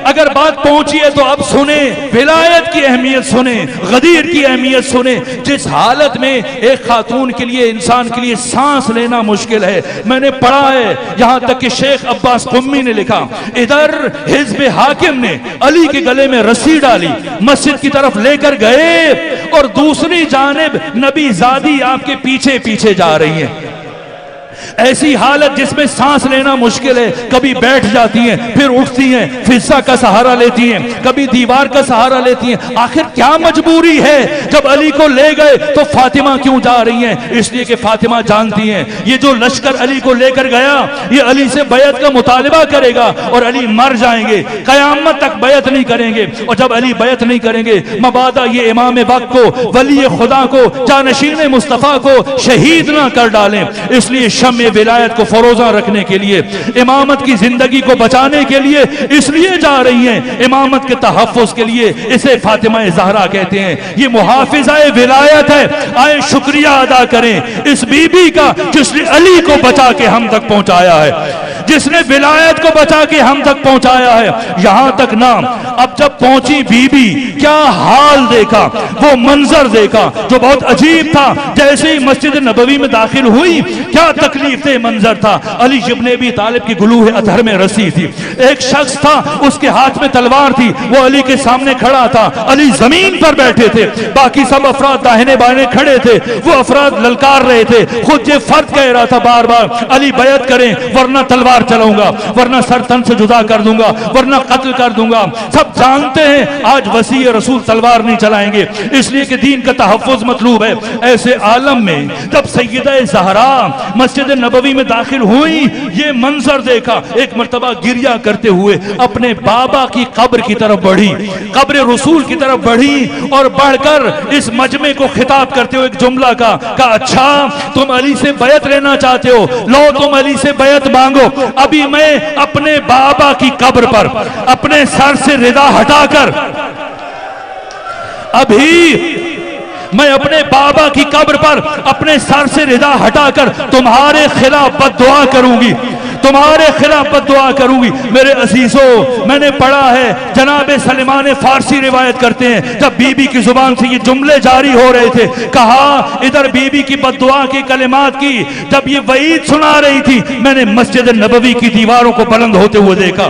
اگر بات پہنچی ہے تو اب سنیں, ولایت کی اہمیت سنیں, غدیر کی اہمیت سنیں. جس حالت میں ایک خاتون کے لیے, انسان کے لیے سانس لینا مشکل ہے. میں نے پڑھا ہے یہاں تک کہ شیخ عباس قمی نے لکھا, ادھر حزب حاکم نے علی کے گلے میں رسی ڈالی, مسجد کی طرف لے کر گئے, اور دوسری جانب نبی زادی آپ کے پیچھے پیچھے جا رہی ہیں. ایسی حالت جس میں سانس لینا مشکل ہے, کبھی بیٹھ جاتی ہیں پھر اٹھتی ہیں, فضا کا سہارا لیتی ہیں, کبھی دیوار کا سہارا لیتی ہیں. آخر کیا مجبوری ہے؟ جب علی کو لے گئے تو فاطمہ کیوں جا رہی ہیں؟ اس لیے کہ فاطمہ جانتی ہیں یہ جو لشکر علی کو لے کر گیا یہ علی سے بیعت کا مطالبہ کرے گا اور علی مر جائیں گے, قیامت تک بیعت نہیں کریں گے. اور جب علی بیعت نہیں کریں گے مبادا یہ امام وقت کو, ولی خدا کو, جانشین مصطفیٰ کو شہید نہ کر ڈالیں. اس لیے شمع ولایت کو فروزہ رکھنے کے لیے, امامت کی زندگی کو بچانے کے لیے اس لیے جا رہی ہیں, امامت کے تحفظ کے لیے. اسے فاطمہ زہرا کہتے ہیں. یہ محافظہ ولایت ہے. آئے شکریہ ادا کریں اس بی بی کا جس نے علی کو بچا کے ہم تک پہنچایا ہے, جس نے ولایت کو بچا کے ہم تک پہنچایا ہے. یہاں تک نام اب جب پہنچی بی بی, کیا حال دیکھا, وہ منظر دیکھا جو بہت عجیب تھا. جیسے ہی مسجد نبوی میں داخل ہوئی کیا تکلیف منظر تھا. علی ابن ابی طالب کی گلوہ ادھر میں رسی تھی, ایک شخص تھا اس کے ہاتھ میں تلوار تھی, وہ علی کے سامنے کھڑا تھا. علی زمین پر بیٹھے تھے, باقی سب افراد داہنے بائنے کھڑے تھے. وہ افراد للکار رہے تھے, خود یہ فرد کہہ رہا تھا بار بار علی بیعت کریں ورنہ تلوار تلوار چلاؤں گا ورنہ سر تن سے جدا کر دوں گا ورنہ قتل کر دوں گا. سب جانتے ہیں آج وسیع رسول تلوار نہیں چلائیں گے اس لیے کہ دین کا تحفظ مطلوب ہے. ایسے عالم میں جب سیدہ زہرا مسجد نبوی میں داخل ہوئی یہ منظر دیکھا. ایک مرتبہ گریہ کرتے ہوئے اپنے بابا کی قبر کی طرف بڑھی, قبر رسول کی طرف بڑھی اور بڑھ کر اس مجمع کو خطاب کرتے ہوئے ایک جملہ کہا اچھا تم علی سے بیعت لینا چاہتے ہو, لو تم علی سے بیعت مانگو. ابھی میں اپنے بابا کی قبر پر اپنے سر سے ردا ہٹا کر میں اپنے بابا کی قبر پر اپنے سر سے ردا ہٹا کر تمہارے خلاف بد دعا کروں گی, تمہارے خلاف بد دعا کروں گی. میرے عزیزوں میں نے پڑھا ہے جناب سلیمان فارسی روایت کرتے ہیں جب بی بی کی زبان سے یہ جملے جاری ہو رہے تھے کہا ادھر بی بی کی بد دعا کی کلمات کی جب یہ وعید سنا رہی تھی میں نے مسجد نبوی کی دیواروں کو بلند ہوتے ہوئے دیکھا,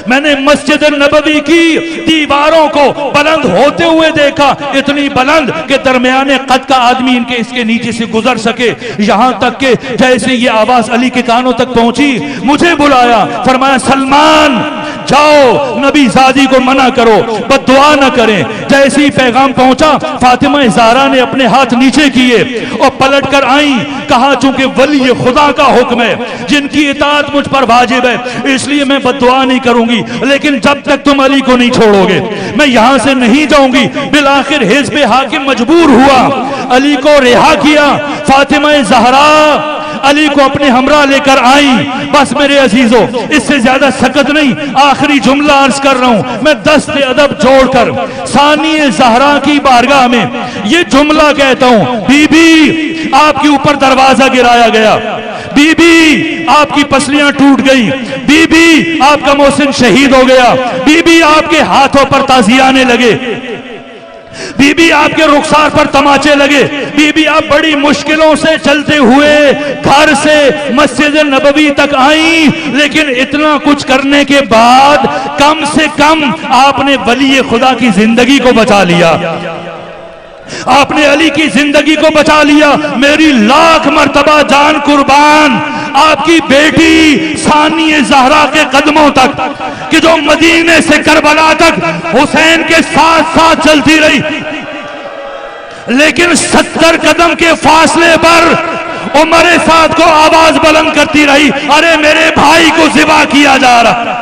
میں نے مسجد نبوی کی دیواروں کو بلند ہوتے ہوئے دیکھا, اتنی بلند کہ درمیان قد کا آدمی اس کے نیچے سے گزر سکے. یہاں تک کہ جیسے یہ آواز علی کے کانوں تک پہنچی مجھے بلایا, فرمایا سلمان جاؤ نبی زادی کو منع کرو بد دعا نہ کریں. جیسے ہی پیغام پہنچا فاطمہ زہرا نے اپنے ہاتھ نیچے کیے اور پلٹ کر آئیں. کہا چونکہ ولی خدا کا حکم ہے جن کی اطاعت مجھ پر واجب ہے اس لیے میں بد دعا نہیں کروں گی, لیکن جب تک تم علی کو نہیں چھوڑو گے میں یہاں سے نہیں جاؤں گی. بالآخر حزب حاکم مجبور ہوا, علی کو رہا کیا. فاطمہ زہرا علی کو اپنے ہمراہ لے کر آئیں. بس میرے عزیزوں اس سے زیادہ سکت نہیں, آخری جملہ عرض کر رہا ہوں میں دست ادب جوڑ کر ثانی زہرا کی بارگاہ میں یہ جملہ کہتا ہوں بی بی آپ کے اوپر دروازہ گرایا گیا, بی بی آپ کی پسلیاں ٹوٹ گئی, بی بی آپ کا محسن شہید ہو گیا, بی بی آپ کے ہاتھوں پر تازیانے آنے لگے, بی بی آپ کے رخسار پر تماچے لگے, بی بی آپ بڑی مشکلوں سے چلتے ہوئے گھر سے مسجد نبوی تک آئیں, لیکن اتنا کچھ کرنے کے بعد کم سے کم آپ نے ولی خدا کی زندگی کو بچا لیا, آپ نے علی کی زندگی کو بچا لیا. میری لاکھ مرتبہ جان قربان آپ کی بیٹی ثانی زہرا کے قدموں تک کہ جو مدینے سے کربلا تک حسین کے ساتھ ساتھ چلتی رہی, لیکن 70 قدم کے فاصلے پر عمر سعد کو آواز بلند کرتی رہی ارے میرے بھائی کو ذبح کیا جا رہا.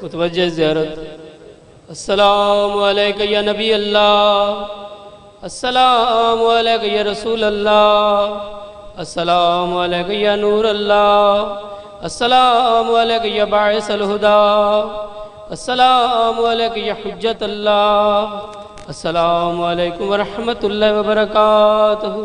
متوجہ زیارت. السلام علیکہ یا نبی اللہ, السلام علیکہ یا رسول اللہ, السلام علیکہ یا نور اللہ, السلام علیکہ یا باعث الہدی, السلام علیکہ یا حجت اللہ, السلام علیکم ورحمۃ اللہ وبرکاتہ.